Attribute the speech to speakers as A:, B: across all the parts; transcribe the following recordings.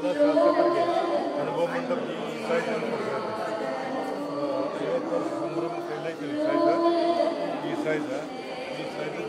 A: ಎಲ್ಲ ಶಾಸಕರಿಗೆ ಅನುಭವ ಮಂಟಪ ಈ ಸಾಹಿತ್ಯವನ್ನು ಕೊಡ್ತಾರೆ. 50 ವರ್ಷ ಸಂಭ್ರಮ ಕೈಲಾಕಿ ಈ ಸಾಹಿತ್ಯ ಎಲ್ಲರಿಗೂ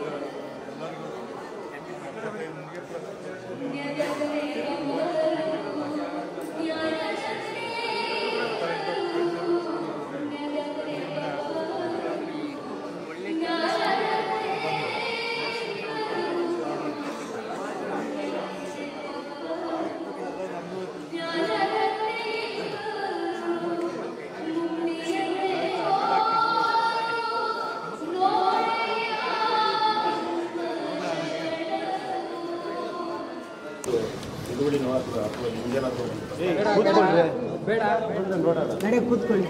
B: ನಡೆ ಕೂತ್ಕೊಳ್ಳಿ.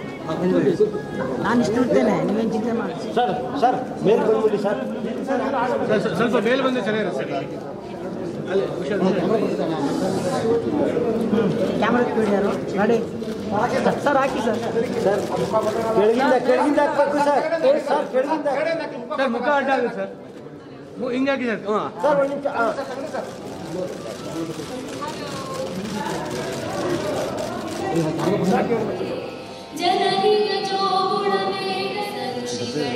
B: ನಾನು ಇಷ್ಟು ಇರ್ತೇನೆ, ನೀವೇನು ಚಿಂತೆ ಮಾಡಿ.
C: ಸರ್ ಸರ್ ಮೇಲೆ ಬಂದ್ಬಿಡಿ ಸರ್.
D: ಸ್ವಲ್ಪ ಮೇಲೆ ಬಂದರೆ ಚೆನ್ನಾಗಿರುತ್ತೆ ಸರ್.
B: ಕ್ಯಾಮ್ರಾ ಇಟ್ಬಿಡಿ ಯಾರು ಗಾಡಿ ಸರ್ ಹಾಕಿ ಸರ್.
C: ಸರ್ ಕೆಳಗಿಂದ ಹಾಕ್ಬೇಕು ಸರ್. ಸರ್ ಕೆಳಗಿಂದ
D: ಸರ್ ಮುಖ ಅಡ್ಡ ಆಗುತ್ತೆ ಸರ್. ಹಿಂಗೆ ಹಾಕಿ ಸರ್. ಹಾಂ
C: ಸರ್ ಒಂದು ನಿಮಿಷ.
E: ಜನನಿಯ ಜೋಗುಣವೇಗ ಸರುಷಿಗಳೇ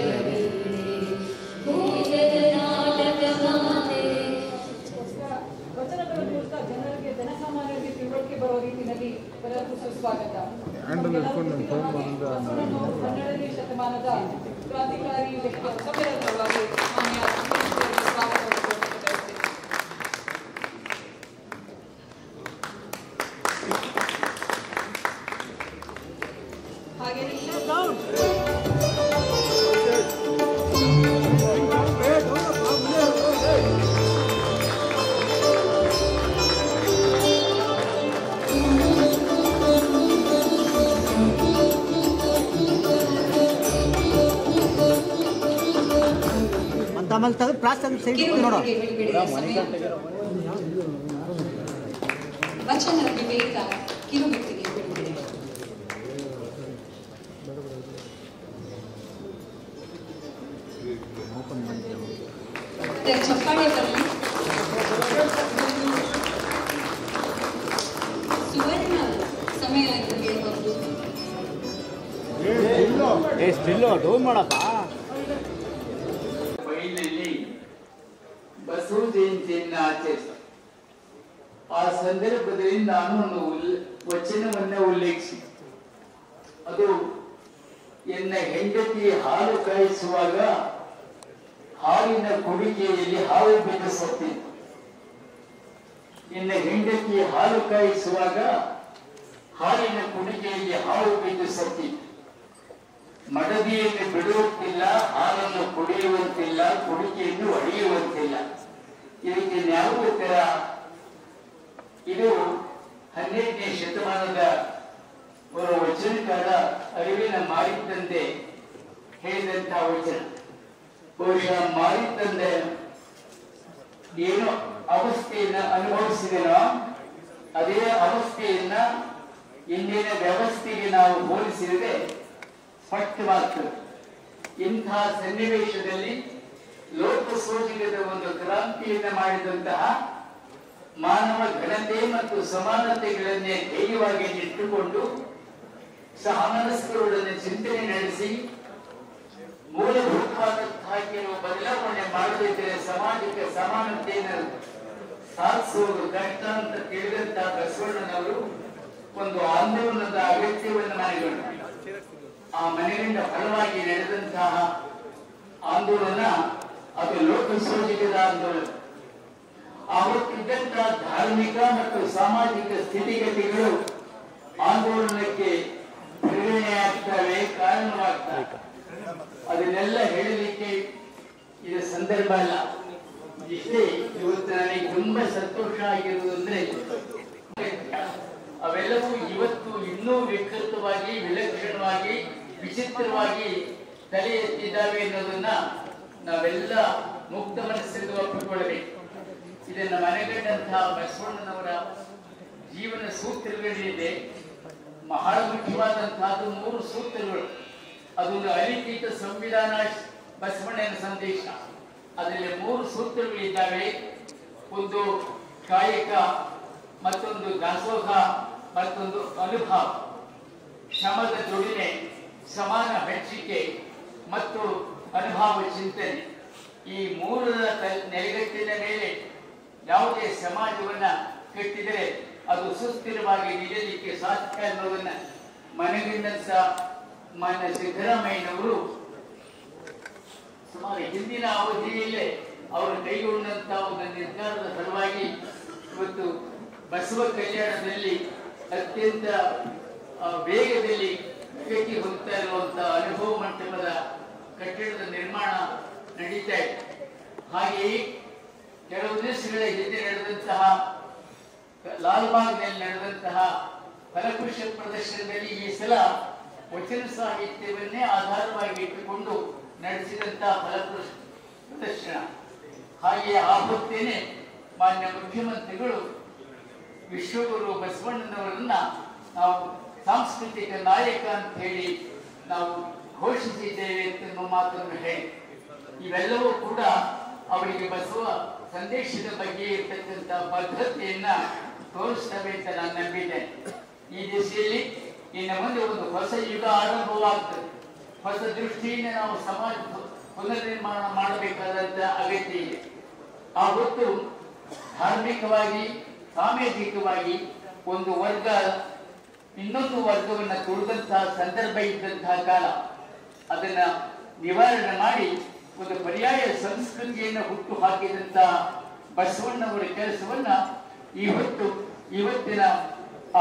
E: ಭೂಮಿಗದ ನಾಟಕ ಮಾತೆ.
F: ವಚನಗಳ ಮೂಲಕ ಜನರಿಗೆ ಜನಸಾಮಾನ್ಯರಿಗೆ ತಿಳುವಳಿಕೆ ಬರುವ ರೀತಿಯಲ್ಲಿ ಎಲ್ಲರಿಗೂ ಸುಸ್ವಾಗತ. 12ನೇ ಶತಮಾನದ ಕ್ರಾಂತಿಕಾರಿ ವ್ಯಕ್ತಿಯ ಸಭೆಯಲ್ಲಿ ಮಾನ್ಯ ಸ್ವಾಗತವನ್ನು ಕೋರುತ್ತೇನೆ.
B: ಆಮೇಲೆ ತೆಗೆದು ಪ್ರಾಸ್ ತೆಗೆದು ಸೈಡ್ ನೋಡೋ.
E: ವಚನ ವಿವೇಕ ಕಿರುಬೆಟ್ಟಿಗೆ ಬಿಡುಗಡೆ. ಚಪ್ಪಾಳೆ ಬರಲಿ. ಸುವರ್ಣ ಸಮಯ ಅಂತ ಹೇಳ್ಬೋದು.
C: ಸ್ಟಿಲ್ಲು ಡೌನ್ ಮಾಡಪ್ಪ.
G: ಬೈಲಲ್ಲಿ ಬಸವ ಜಯಂತಿಯನ್ನು ಆಚರಿಸ ಆ ಸಂದರ್ಭದಲ್ಲಿ ನಾನು ಒಂದು ವಚನವನ್ನ ಉಲ್ಲೇಖಿಸಿ, ಅದು ಎನ್ನ ಹೆಂಡತಿ ಹಾಲು ಕಾಯಿಸುವಾಗ ಹಾಲಿನ ಕುಡಿಕೆಯಲ್ಲಿ ಹಾವು ಬಿದ್ದು ಸತ್ತಿತ್ತು. ಎನ್ನ ಹೆಂಡತಿ ಹಾಲು ಕಾಯಿಸುವಾಗ ಹಾಲಿನ ಕುಡಿಕೆಯಲ್ಲಿ ಹಾವು ಬಿದ್ದು ಸತ್ತಿತ್ತು. ಮಡದಿಯನ್ನು ಬಿಡುವಂತಿಲ್ಲ, ಹಾಲನ್ನು ಕುಡಿಯುವಂತಿಲ್ಲ, ಕುಡಿಕೆಯನ್ನು ಒಡೆಯುವಂತಿಲ್ಲ. ಇದಕ್ಕೆ ಯಾವ ಉತ್ತರ? ಇದು 12ನೇ ಶತಮಾನದ ಒಬ್ಬ ವಚನಕಾರ ಅರಿವಿನ ಮಾರಿತಂದೆ ಹೇಳಿದಂತಹ ವಚನ. ಬಹುಶಃ ಮಾರಿತಂದೆ ಏನೋ ಅವಸ್ಥೆಯನ್ನ ಅನುಭವಿಸಿದನೋ ಅದೇ ಅವಸ್ಥೆಯನ್ನ ಇಂದಿನ ವ್ಯವಸ್ಥೆಗೆ ನಾವು ಹೋಲಿಸಿದರೆ ಸ್ಪಷ್ಟವಾಗ್ತದೆ. ಇಂತಹ ಸನ್ನಿವೇಶದಲ್ಲಿ ಲೋಕಸೋಜಿಗದ ಒಂದು ಕ್ರಾಂತಿಯನ್ನ ಮಾಡಿದಂತಹ ಮಾನವ ಘನತೆ ಮತ್ತು ಸಮಾನತೆಗಳನ್ನೇ ಧ್ಯೇಯವಾಗಿ ಇಟ್ಟುಕೊಂಡು ಸಹಮನಸ್ಕರೊಡನೆ ಚಿಂತನೆ ನಡೆಸಿ ಮೂಲಭೂತವಾದಂತಹ ಕೆಲವು ಬದಲಾವಣೆ ಮಾಡದಿದ್ದರೆ ಸಮಾಜಕ್ಕೆ ಸಮಾನತೆಯನ್ನು ಸಾಧಿಸುವುದು ಕಷ್ಟ ಅಂತ ತಿಳಿದಂತಹ ಬಸವಣ್ಣನವರು ಒಂದು ಆಂದೋಲನದ ಅಗತ್ಯವನ್ನು ಮನೆಗೊಂಡರು. ಆ ಮನೆಯಿಂದ ಫಲವಾಗಿ ನಡೆದಂತಹ ಆಂದೋಲನ ಅದು ಲೋಕಸೋಜಿಗದ ಆಂದೋಲನ. ಆವತ್ತಿದ್ದಂತಹ ಧಾರ್ಮಿಕ ಮತ್ತು ಸಾಮಾಜಿಕ ಸ್ಥಿತಿಗತಿಗಳು ಆಂದೋಲನಕ್ಕೆ ಪ್ರೇರಣೆಯಾಗ್ತವೆ, ಕಾರಣವಾಗ್ತವೆ. ಅದನ್ನೆಲ್ಲ ಹೇಳಲಿಕ್ಕೆ ಇದು ಸಂದರ್ಭ ಅಲ್ಲ. ಇಷ್ಟೇ ಇವತ್ತು ನನಗೆ ತುಂಬಾ ಸಂತೋಷ ಆಗಿರುವುದು ಅಂದ್ರೆ ಅವೆಲ್ಲವೂ ಇವತ್ತು ಇನ್ನೂ ವಿಕೃತವಾಗಿ, ವಿಲಕ್ಷಣವಾಗಿ, ವಿಚಿತ್ರವಾಗಿ ತಲೆ ಎತ್ತಿದ್ದಾವೆ ಅನ್ನೋದನ್ನ ನಾವೆಲ್ಲ ಮುಕ್ತ ಮನಸ್ಸಿಂದ ಒಪ್ಪಿಕೊಳ್ಳಬೇಕು. ಇದನ್ನ ಮನೆಗಂಡಂತಹ ಬಸವಣ್ಣನವರ ಜೀವನ ಸೂತ್ರಗಳಿದೆ. ಬಹಳ ಮುಖ್ಯವಾದಂತಹದ್ದು 3 ಸೂತ್ರಗಳು. ಅದೊಂದು ಅಲಿಖಿತ ಸಂವಿಧಾನ ಬಸವಣ್ಣನ ಸಂದೇಶ. ಅದರಲ್ಲಿ 3 ಸೂತ್ರಗಳಿದ್ದಾವೆ. ಒಂದು ಕಾಯಕ, ಮತ್ತೊಂದು ದಾಸೋಹ ಮತ್ತೊಂದು ಅನುಭವ, ಶ್ರಮದ ದುಡಿಮೆ, ಸಮಾನ ಹಂಚಿಕೆ ಮತ್ತು ಅನುಭವ ಚಿಂತನೆ, ಈ ಮೂರರ ನೆಲೆಗಟ್ಟಿನ ಮೇಲೆ ಯಾವುದೇ ಸಮಾಜವನ್ನ ಕಟ್ಟಿದರೆ ಅದು ಸುಸ್ಥಿರವಾಗಿ ನಿಲ್ಲಲಿಕ್ಕೆ ಸಾಧ್ಯ ಅನ್ನೋದನ್ನ ಮನಗಂಡಂತ ಮಾನ್ಯ ಸಿದ್ದರಾಮಯ್ಯನವರು ಸುಮಾರು ಹಿಂದಿನ ಅವಧಿಯಲ್ಲೇ ಅವರು ಕೈಗೊಂಡಂತ ಒಂದು ನಿರ್ಧಾರದ ಫಲವಾಗಿ ಇವತ್ತು ಬಸವ ಕಲ್ಯಾಣದಲ್ಲಿ ಅತ್ಯಂತ ವೇಗದಲ್ಲಿ ಕಟ್ಟಿ ಹೋಗ್ತಾ ಇರುವಂತಹ ಅನುಭವ ಮಂಟಪದ ಕಟ್ಟಡದ ನಿರ್ಮಾಣ ನಡೀತಾ ಇದೆ. ಹಾಗೆಯೇ ಕೆಲವು ದಿವಸಗಳ ಹಿಂದೆ ನಡೆದಂತಹ ಲಾಲ್ಬಾಗ್ನಲ್ಲಿ ನಡೆದಂತಹ ಫಲಪುಷ್ಪ ಪ್ರದರ್ಶನದಲ್ಲಿ ಈ ಸಲ ವಚನ ಸಾಹಿತ್ಯವನ್ನೇ ಆಧಾರವಾಗಿ ಇಟ್ಟುಕೊಂಡು ನಡೆಸಿದಂತಹ ಫಲಪುಷ್ಪ ಪ್ರದರ್ಶನ. ಹಾಗೆಯೇ ಆ ಹೊತ್ತೇನೆ ಮಾನ್ಯ ಮುಖ್ಯಮಂತ್ರಿಗಳು ವಿಶ್ವಗುರು ಬಸವಣ್ಣನವರನ್ನ ನಾವು ಸಾಂಸ್ಕೃತಿಕ ನಾಯಕ ಅಂತ ಹೇಳಿ ನಾವು ಘೋಷಿಸಿದ್ದೇವೆ ಅಂತ ಮಾತನ್ನು ಹೇಳಿ, ಇವೆಲ್ಲವೂ ಕೂಡ ಅವರಿಗೆ ಬಸವ ಸಂದೇಶದ ಬಗ್ಗೆ ಇರ್ತಕ್ಕಂಥ ಬದ್ಧತೆಯನ್ನ ತೋರಿಸ್ತವೆ ಅಂತ ನಾನು ನಂಬಿದ್ದೇನೆ. ಈ ದಿಸೆಯಲ್ಲಿ ಇನ್ನು ಮುಂದೆ ಒಂದು ಹೊಸ ಯುಗ ಆರಂಭವಾಗ್ತದೆ. ಹೊಸ ದೃಷ್ಟಿಯಿಂದ ನಾವು ಸಮಾಜ ಪುನರ್ನಿರ್ಮಾಣ ಮಾಡಬೇಕಾದಂತ ಅಗತ್ಯ ಇದೆ. ಆ ಹೊತ್ತು ಧಾರ್ಮಿಕವಾಗಿ ಸಾಮಾಜಿಕವಾಗಿ ಒಂದು ವರ್ಗ ಇನ್ನೊಂದು ವರ್ಗವನ್ನ ತುಳಿದಂತಹ ಸಂದರ್ಭ ಇದ್ದಂತಹ ಕಾಲ, ಅದನ್ನ ನಿವಾರಣೆ ಮಾಡಿ ಒಂದು ಪರ್ಯಾಯ ಸಂಸ್ಕೃತಿಯನ್ನು ಹುಟ್ಟು ಹಾಕಿದಂತಹ ಬಸವಣ್ಣವರ ಕೆಲಸವನ್ನ ಇವತ್ತಿನ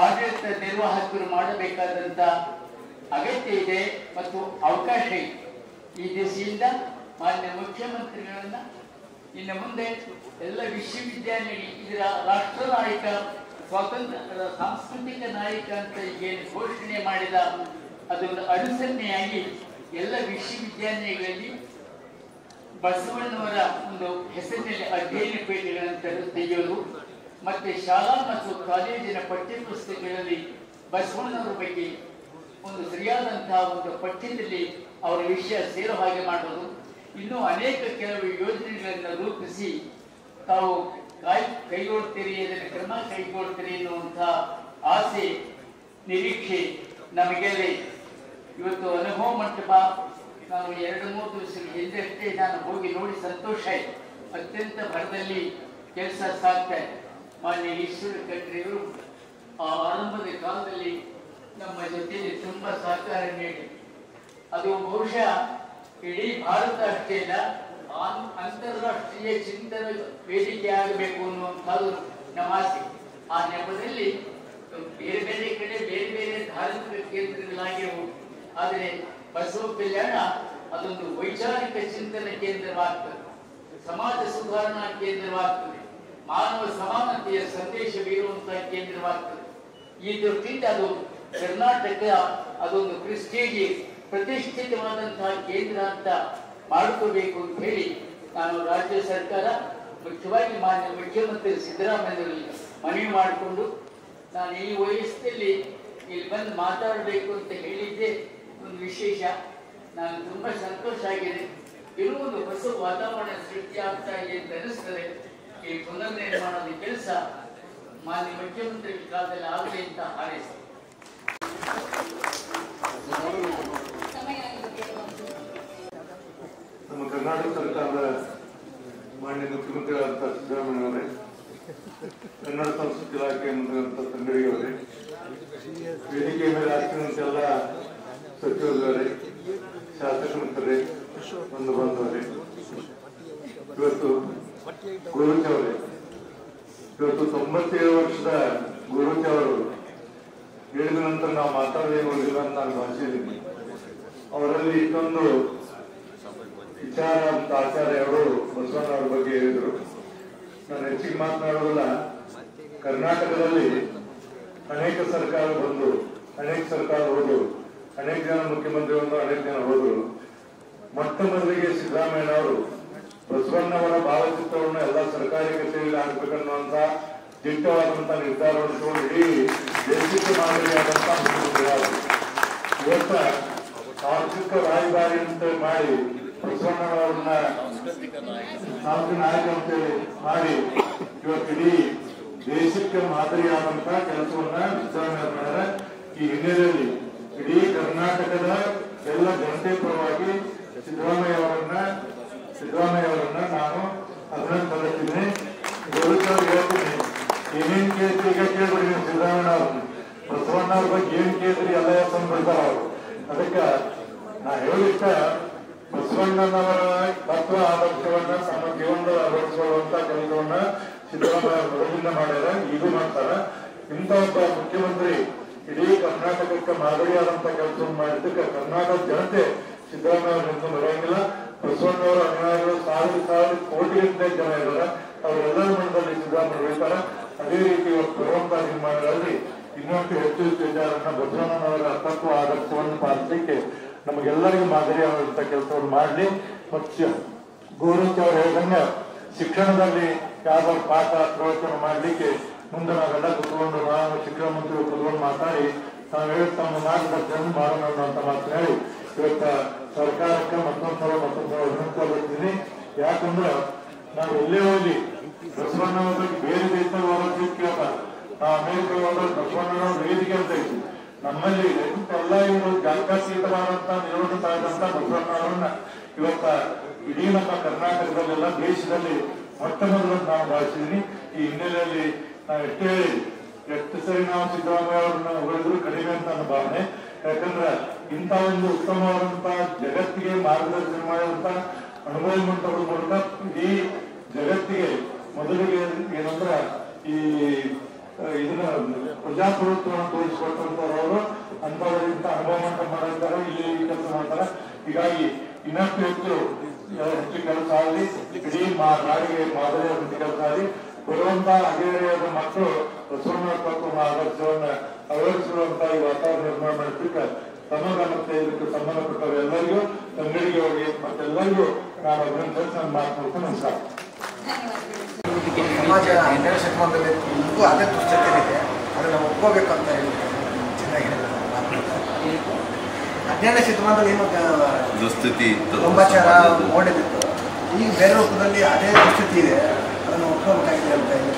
G: ಆಡಳಿತ ನಿರ್ವಾಹಕರು ಮಾಡಬೇಕಾದಂತ ಅಗತ್ಯ ಇದೆ ಮತ್ತು ಅವಕಾಶ ಇದೆ. ಈ ದಿಸೆಯಿಂದ ಮಾನ್ಯ ಮುಖ್ಯಮಂತ್ರಿಗಳನ್ನ ಇನ್ನು ಮುಂದೆ ಎಲ್ಲ ವಿಶ್ವವಿದ್ಯಾಲಯ ಇದರ ರಾಷ್ಟ್ರ ನಾಯಕ, ಸ್ವಾತಂತ್ರ್ಯ ಸಾಂಸ್ಕೃತಿಕ ನಾಯಕ ಅಂತ ಏನು ಘೋಷಣೆ ಮಾಡಿದ ಅದೊಂದು ಅನುಸರಣೆಯಾಗಿ ಎಲ್ಲ ವಿಶ್ವವಿದ್ಯಾಲಯಗಳಲ್ಲಿ ಬಸವಣ್ಣವರ ಒಂದು ಹೆಸರಿನಲ್ಲಿ ಅಧ್ಯಯನ ಪೀಠಗಳನ್ನು ತೆಗೆಯುವುದು ಮತ್ತೆ ಶಾಲಾ ಮತ್ತು ಕಾಲೇಜಿನ ಪಠ್ಯಪುಸ್ತಕಗಳಲ್ಲಿ ಬಸವಣ್ಣವರ ಬಗ್ಗೆ ಒಂದು ಸರಿಯಾದಂತಹ ಒಂದು ಪಠ್ಯದಲ್ಲಿ ಅವರ ವಿಷಯ ಸೇರೋ ಹಾಗೆ ಮಾಡುವುದು, ಇನ್ನೂ ಅನೇಕ ಕೆಲವು ಯೋಜನೆಗಳನ್ನು ರೂಪಿಸಿ ತಾವು ಕೈಗೊಳ್ತೀರಿ, ಅದನ್ನು ಕ್ರಮ ಕೈಗೊಳ್ತೀರಿ ಎನ್ನುವಂತಹ ಆಸೆ ನಿರೀಕ್ಷೆ ನಮಗೆಲ್ಲ. ಇವತ್ತು ಅನುಭವ ಮಂಟಪ ನಾನು 2-3 ದಿವಸಗಳ ಹಿಂದಷ್ಟೇ ನಾನು ಹೋಗಿ ನೋಡಿ ಸಂತೋಷ ಆಯಿತು. ಅತ್ಯಂತ ಭರದಲ್ಲಿ ಕೆಲಸ ಸಾಗ್ತಾ ಇದೆ. ಮಾನ್ಯ ಈಶ್ವರ ಖಂಡ್ರೆಯವರು ಆ ಆರಂಭದ ಕಾಲದಲ್ಲಿ ನಮ್ಮ ಜೊತೆಯಲ್ಲಿ ತುಂಬಾ ಸಹಕಾರ ನೀಡಿ, ಅದು ಬಹುಶಃ ಇಡೀ ಭಾರತ ಅಷ್ಟೇ ಇಲ್ಲ, ಅಂತಾರಾಷ್ಟ್ರೀಯ ಚಿಂತನ ವೇದಿಕೆ ಆಗಬೇಕು ಅನ್ನುವಂಥದ್ದು ನಮ್ಮ ಆಸೆ. ಆ ನೆಪದಲ್ಲಿ ಬೇರೆ ಬೇರೆ ಕಡೆ ಬೇರೆ ಬೇರೆ ಧಾರ್ಮಿಕ ಕೇಂದ್ರಗಳಾಗಿರಬಹುದು, ಆದರೆ ಬಸವ ಕಲ್ಯಾಣ ಅದೊಂದು ವೈಚಾರಿಕ ಚಿಂತನ ಕೇಂದ್ರವಾಗ್ತದೆ, ಸಮಾಜ ಸುಧಾರಣಾ ಕೇಂದ್ರವಾಗ್ತದೆ, ಮಾನವ ಸಮಾನತೆಯ ಸಂದೇಶ ಬೀರುವಂತಹ ಕೇಂದ್ರವಾಗ್ತದೆ. ಈ ದೃಷ್ಟಿಯಿಂದ ಅದು ಕರ್ನಾಟಕ ಅದೊಂದು ಪ್ರೆಸ್ಟೀಜಿಯಸ್ ಪ್ರತಿಷ್ಠಿತವಾದಂತಹ ಕೇಂದ್ರ ಅಂತ ಮಾಡ್ಕೋಬೇಕು ಅಂತ ಹೇಳಿ ನಾನು ರಾಜ್ಯ ಸರ್ಕಾರ ಮುಖ್ಯವಾಗಿ ಮಾನ್ಯ ಮುಖ್ಯಮಂತ್ರಿ ಸಿದ್ದರಾಮಯ್ಯರಲ್ಲಿ ಮನವಿ ಮಾಡಿಕೊಂಡು, ನಾನು ಈ ವಯಸ್ಸಿನಲ್ಲಿ ಇಲ್ಲಿ ಬಂದು ಮಾತಾಡಬೇಕು ಅಂತ ಹೇಳಿದ್ದೆ ಒಂದು ವಿಶೇಷ. ನಾನು ತುಂಬಾ ಸಂತೋಷ ಆಗಿದೆ. ಇನ್ನೂ ಒಂದು ಹೊಸ ವಾತಾವರಣ ಸೃಷ್ಟಿ ಆಗ್ತಾ ಇದೆ ಅಂತ ಅನಿಸ್ತದೆ. ಈ ಪುನರ್ನಿರ್ಮಾಣದ ಕೆಲಸ ಮಾನ್ಯ ಮುಖ್ಯಮಂತ್ರಿ ಕಾಲದಲ್ಲಿ ಆಗಲಿ ಅಂತ ಹಾರೈಸಿ
A: ನಮ್ಮ ಕರ್ನಾಟಕ ಸರ್ಕಾರದ ಮಾನ್ಯ ಮುಖ್ಯಮಂತ್ರಿಗಳಾದಂಥ ಸಿದ್ದರಾಮಯ್ಯವರೇ, ಕನ್ನಡ ಸಂಸ್ಕೃತಿ ಇಲಾಖೆ ಮಂತ್ರಿಗಳಂತ ತಂಗಡಿಯವರೇ, ವೇದಿಕೆ ಮೇಲೆ ಆಗ್ತಿರುವಂತೆಲ್ಲ ಸಚಿವರೇ, ಶಾಸಕ ಮಿತ್ರರೇ, ಬಂಧು ಬಾಂಧವರೇ, ಇವತ್ತು ಗುರೂಜಿ ಅವರೇ, ಇವತ್ತು 97 ವರ್ಷದ ಗುರೂಜಿ ಅವರು ಹೇಳಿದ ನಂತರ ನಾವು ಮಾತಾಡೋದಿಲ್ಲ ಅಂತ ನಾನು ಭಾವಿಸಿದ್ದೀನಿ. ಅವರಲ್ಲಿ ಇಷ್ಟೊಂದು ವಿಚಾರ ಅಂತ ಆಚಾರ್ಯ ಅವರು ಬಸವಣ್ಣವ್ರ ಬಗ್ಗೆ ಹೇಳಿದ್ರು. ನಾನು ಹೆಚ್ಚಿಗೆ ಮಾತನಾಡೋದಿಲ್ಲ. ಕರ್ನಾಟಕದಲ್ಲಿ ಅನೇಕ ಸರ್ಕಾರ ಬಂದು, ಅನೇಕ ಸರ್ಕಾರ ಹೋದ್ರು, ಅನೇಕ ಜನ ಮುಖ್ಯಮಂತ್ರಿ ಬಂದು, ಅನೇಕ ಜನ ಹೋದ್ರು. ಮೊಟ್ಟ ಮೊದಲಿಗೆ ಸಿದ್ದರಾಮಯ್ಯನವರು ಬಸವಣ್ಣವರ ಭಾವಚಿತ್ರವನ್ನು ಎಲ್ಲ ಸರ್ಕಾರಿ ಕಚೇರಿಯಲ್ಲಿ ಹಾಕಬೇಕನ್ನುವಂತ ದಿಟ್ಟವಾದಂತ ನಿರ್ಧಾರವನ್ನು ತಗೊಂಡು ಇಡೀ ದೇಶಕ್ಕೆ ಮಾದರಿಯಾದಂತ ಮುಖ್ಯಮಂತ್ರಿಯಾದರು. ಇವತ್ತ ಸಾಂಸ್ಕೃತಿಕ ರಾಯಭಾರಿ ಅಂತ ಮಾಡಿ ಬಸವಣ್ಣನವರನ್ನ ಸಾಂಸ್ಕೃತಿಕ ನಾಯಕ ಅಂತೇಳಿ ಮಾಡಿ ಇವತ್ತು ಇಡೀ ದೇಶಕ್ಕೆ ಮಾದರಿಯಾದಂತ ಕೆಲಸವನ್ನ ಸಿದ್ದರಾಮಯ್ಯ ಮಾಡಿದ್ದಾರೆ. ಈ ಹಿನ್ನೆಲೆಯಲ್ಲಿ ಇಡೀ ಕರ್ನಾಟಕದ ಎಲ್ಲ ಜನತೆ ಪರವಾಗಿ ಸಿದ್ದರಾಮಯ್ಯ ಅವರನ್ನ ನಾನು ಅಭಿನಂದಿಸುತ್ತೇನೆ. ಹೇಳ್ತೀನಿ, ಏನೇನ್ ಕೇಳ್ತೀರಿ ಈಗ ಕೇಳ್ಬಿಡಿ. ನೀವು ಸಿದ್ದರಾಮಯ್ಯ ಅವ್ರನ್ನ ಬಸವಣ್ಣ ಅವ್ರ ಬಗ್ಗೆ ಏನ್ ಕೇಳಿದ್ರಿ ಎಲ್ಲ ಹೆಸರು ಬಿಡ್ತಾರ ಅವರು. ಅದಕ್ಕೆ ನಾ ಹೇಳಿಷ್ಟ ಬಸವಣ್ಣನವರ ತತ್ವ ಆದರ್ಶವನ್ನ ತಮ್ಮ ಜೀವನದಲ್ಲಿ ಅಳವಡಿಸಿಕೊಳ್ಳುವಂತ ಕೆಲಸವನ್ನ ಸಿದ್ದರಾಮಯ್ಯ ಮೊದಲಿಂದ ಮಾಡ್ಯಾರ, ಈಗೂ ಮಾಡ್ತಾರ. ಇಂಥ ಒಬ್ಬ ಮುಖ್ಯಮಂತ್ರಿ ಇಡೀ ಕರ್ನಾಟಕಕ್ಕೆ ಮಾದರಿಯಾದಂತ ಕೆಲಸವನ್ನು ಮಾಡಿದ್ದಕ್ಕೆ ಕರ್ನಾಟಕ ಜನತೆ ಸಿದ್ದರಾಮಯ್ಯ ಅವರಿಂದ ಬರೆಯಂಗಿಲ್ಲ. ಬಸವಣ್ಣವರ ಅನುಯಾಯಿಗಳು ಸಾವಿರ ಕೋಟಿಗಟ್ಟಲೆ ಜನ ಇದ್ದಾರೆ. ಅವರೆಲ್ಲರ ಮನದಲ್ಲಿ ಸಿದ್ದರಾಮಯ್ಯ ಬೆಳೀತಾರ. ಅದೇ ರೀತಿ ಇವತ್ತು ಬರುವಂತಹ ನಿರ್ಮಾಣಗಳಲ್ಲಿ ಇನ್ನೊಂದು ಹೆಚ್ಚು ವಿಚಾರನ್ನ ಬಸವಣ್ಣನವರ ತತ್ವ ಆದರ್ಶವನ್ನು ಪಾಲಿಸಲಿಕ್ಕೆ ನಮಗೆಲ್ಲರಿಗೂ ಮಾದರಿಯಾದಂತ ಕೆಲಸವನ್ನು ಮಾಡಲಿ. ಮತ್ತು ಗೋರುಚ್ ಅವರು ಹೇಳಿದಂಗೆ ಶಿಕ್ಷಣದಲ್ಲಿ ಯಾವ್ದಾದ್ರು ಪಾಠ ಪ್ರವಚನ ಮಾಡಲಿಕ್ಕೆ ಮುಂದೆ ನಾವೆಲ್ಲ ಕುತ್ಕೊಂಡು ನಾವು ಶಿಕ್ಷಣ ಮಂತ್ರಿ ಕುತ್ಕೊಂಡು ಮಾತಾಡಿ ನಾವು ಹೇಳಿ ತಮ್ಮ ಮಾರ್ಗದರ್ಶನ ಮಾಡೋಣ ಅಂತ ಮಾತು ಹೇಳಿ ಇವತ್ತ ಸರ್ಕಾರಕ್ಕೆ ಮತ್ತೊಂದ್ಸಲ ವಿನಂತಿಸ್ತೀನಿ. ಯಾಕಂದ್ರೆ ನಾವು ಎಲ್ಲೇ ಹೋಗಿ ಬಸವಣ್ಣವ್ರ ಬಗ್ಗೆ ಬೇರೆ ದೇಶದಲ್ಲಿ ಹೋಗೋದು ಕೇಳ್ತಾರೆ. ನಾವು ಅಮೆರಿಕ ಹೋದ್ರೆ ಬಸವಣ್ಣನವ್ರ ವೇದಿಕೆ ಅಂತ ಇತ್ತು. ನಮ್ಮಲ್ಲಿ ಎಲ್ಲ ಇವರು ಜಾತ್ಯಾತೀತವಾದಂತ ನಿರ್ವಹಿಸ್ತಾ ಇದ್ದಂತ ಬಸವಣ್ಣವರನ್ನ ಇವತ್ತ ಇಡೀ ನಮ್ಮ ಕರ್ನಾಟಕದಲ್ಲೆಲ್ಲ ದೇಶದಲ್ಲಿ ಮೊಟ್ಟ ಮೊದಲು ನಾವು ಭಾವಿಸಿದೀನಿ. ಈ ಹಿನ್ನೆಲೆಯಲ್ಲಿ ನಾವು ಎಷ್ಟೇ ಹೇಳಿ ಎಷ್ಟು ಸರಿ ನಾವು ಸಿದ್ದರಾಮಯ್ಯ ಅವ್ರನ್ನ ಹೊಗಳಿದ್ರು ಕಡಿಮೆ ಅಂತ ನನ್ನ ಭಾವನೆ. ಯಾಕಂದ್ರೆ ಇಂಥ ಒಂದು ಉತ್ತಮವಾದಂತ ಜಗತ್ತಿಗೆ ಮಾರ್ಗದರ್ಶನ ಮಾಡಿದಂತ ಅನುಭವ ಮಂಟಪದ ಮೂಲಕ ಇಡೀ ಜಗತ್ತಿಗೆ ಮೊದಲಿಗೆ ಏನಂದ್ರೆ ಈ ಇದನ್ನ ಪ್ರಜಾಪ್ರಭುತ್ವವನ್ನು ತೋರಿಸಿಕೊಟ್ಟಂತವರು ಅಂತವರಿಂದ ಅನುಭವ ಮಂಟಪ ಮಾಡಿರ್ತಾರೆ, ಇಲ್ಲಿ ಕೆಲಸ ಮಾಡ್ತಾರೆ. ಹೀಗಾಗಿ ಇನ್ನಷ್ಟು ಹೆಚ್ಚು ಕೆಲಸ ಆಗಲಿ, ಇಡೀ ನಾಡಿಗೆ ಮಾದರಿಯಾದಂತ ಕೆಲಸ ಆಗಲಿ. ಬರುವಂತ ಹದಿಹರೆಯದ ಮಕ್ಕಳು ಬಸವಣ್ಣ ತತ್ವದ ಆದರ್ಶವನ್ನ ಅಳವಡಿಸಿರುವಂತ ಈ ವಾತಾವರಣ ನಿರ್ಮಾಣ ಮಾಡಿದ್ದಕ್ಕೆ ತಮಗೆ ಮತ್ತೆ ಇದಕ್ಕೆ ಸಂಬಂಧಪಟ್ಟವರು ಎಲ್ಲರಿಗೂ ತಂಗಡಿಗೆ ಹೋಗಿ ಮತ್ತೆಲ್ಲರಿಗೂ ನಾನು ಅಭಿನಂದಿಸಿ ನನ್ನ ಮಾತು ಮುಗಿಸ್ತೀನಿ. ನಮಸ್ಕಾರ.
C: ಸಮಾಜ 12ನೇ ಶತಮಾನದಲ್ಲಿ ಇನ್ನೂ ಅದೇ ದುಶ್ಚರ್ಯೆಯಿದೆ, ಅದನ್ನು ಒಪ್ಕೋಬೇಕಂತ ಹೇಳಿ ಚೆನ್ನಾಗಿ ಹೇಳಿದ್ರು. 12ನೇ ಶತಮಾನದಲ್ಲಿ ಏನು ದುಸ್ಥಿತಿ ಇತ್ತು, ಗೊಂಬಾಚಾರ ಓಡಿದಿತ್ತು. ಈಗ ಬೇರೆ ರೂಪದಲ್ಲಿ ಅದೇ ದುಸ್ಥಿತಿ ಇದೆ, ಅದನ್ನು ಒಪ್ಕೋಬೇಕಾಗಿದೆ ಅಂತ ಹೇಳಿ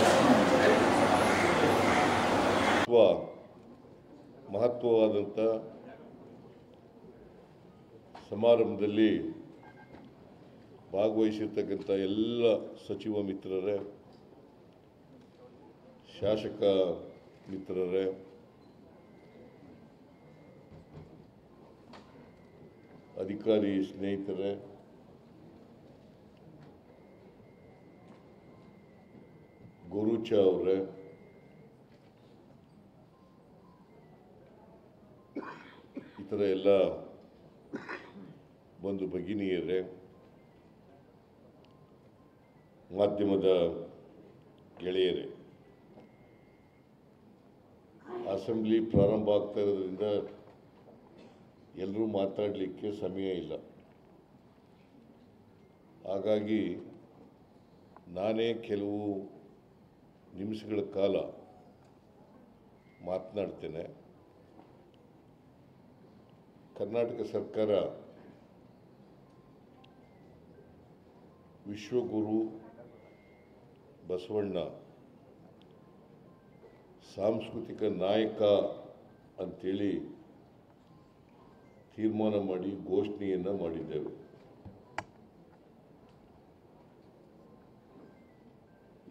H: ಮಹತ್ವವಾದಂಥ ಸಮಾರಂಭದಲ್ಲಿ ಭಾಗವಹಿಸಿರ್ತಕ್ಕಂಥ ಎಲ್ಲ ಸಚಿವ ಮಿತ್ರರೇ, ಶಾಸಕ ಮಿತ್ರರೇ, ಅಧಿಕಾರಿ ಸ್ನೇಹಿತರೇ, ಗೋರುಚ ಅವರೇ, ಇತರ ಎಲ್ಲ ಬಂಧು ಭಗಿನಿಯರೇ, ಮಾಧ್ಯಮದ ಗೆಳೆಯರೇ, ಅಸೆಂಬ್ಲಿ ಪ್ರಾರಂಭ ಆಗ್ತಾ ಇರೋದ್ರಿಂದ ಎಲ್ಲರೂ ಮಾತಾಡಲಿಕ್ಕೆ ಸಮಯ ಇಲ್ಲ. ಹಾಗಾಗಿ ನಾನೇ ಕೆಲವು ನಿಮಿಷಗಳ ಕಾಲ ಮಾತನಾಡ್ತೇನೆ. ಕರ್ನಾಟಕ ಸರ್ಕಾರ ವಿಶ್ವಗುರು ಬಸವಣ್ಣ ಸಾಂಸ್ಕೃತಿಕ ನಾಯಕ ಅಂತೇಳಿ ತೀರ್ಮಾನ ಮಾಡಿ ಘೋಷಣೆಯನ್ನು ಮಾಡಿದ್ದೇವೆ.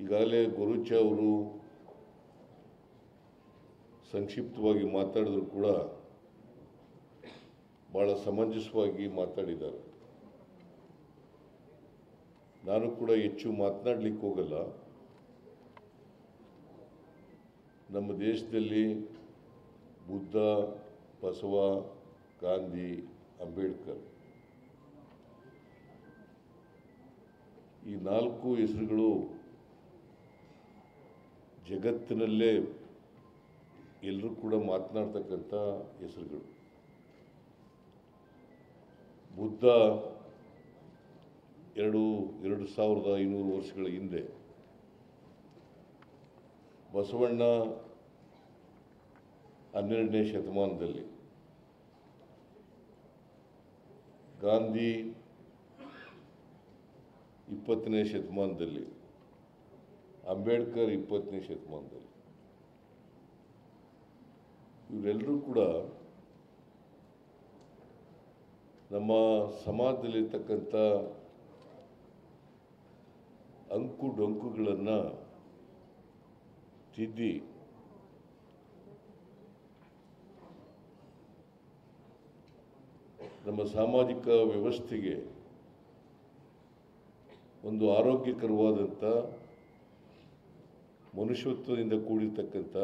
H: ಈಗಾಗಲೇ ಗೋರುಚ ಅವರು ಸಂಕ್ಷಿಪ್ತವಾಗಿ ಮಾತಾಡಿದ್ರು ಕೂಡ ಭಾಳ ಸಮಂಜಸವಾಗಿ ಮಾತಾಡಿದ್ದಾರೆ. ನಾನು ಕೂಡ ಹೆಚ್ಚು ಮಾತನಾಡಲಿಕ್ಕೆ ಹೋಗಲ್ಲ. ನಮ್ಮ ದೇಶದಲ್ಲಿ ಬುದ್ಧ, ಬಸವ, ಗಾಂಧಿ, ಅಂಬೇಡ್ಕರ್ ಈ 4 ಹೆಸರುಗಳು ಜಗತ್ತಿನಲ್ಲೇ ಎಲ್ಲರೂ ಕೂಡ ಮಾತನಾಡ್ತಕ್ಕಂಥ ಹೆಸರುಗಳು. ಬುದ್ಧ 2500 ವರ್ಷಗಳ ಹಿಂದೆ, ಬಸವಣ್ಣ 12ನೇ ಶತಮಾನದಲ್ಲಿ, ಗಾಂಧಿ 20ನೇ ಶತಮಾನದಲ್ಲಿ, ಅಂಬೇಡ್ಕರ್ 20ನೇ ಶತಮಾನದಲ್ಲಿ. ಇವರೆಲ್ಲರೂ ಕೂಡ ನಮ್ಮ ಸಮಾಜದಲ್ಲಿರ್ತಕ್ಕಂಥ ಅಂಕು ಡೊಂಕುಗಳನ್ನು ತಿದ್ದಿ ನಮ್ಮ ಸಾಮಾಜಿಕ ವ್ಯವಸ್ಥೆಗೆ ಒಂದು ಆರೋಗ್ಯಕರವಾದಂಥ ಮನುಷ್ಯತ್ವದಿಂದ ಕೂಡಿರ್ತಕ್ಕಂಥ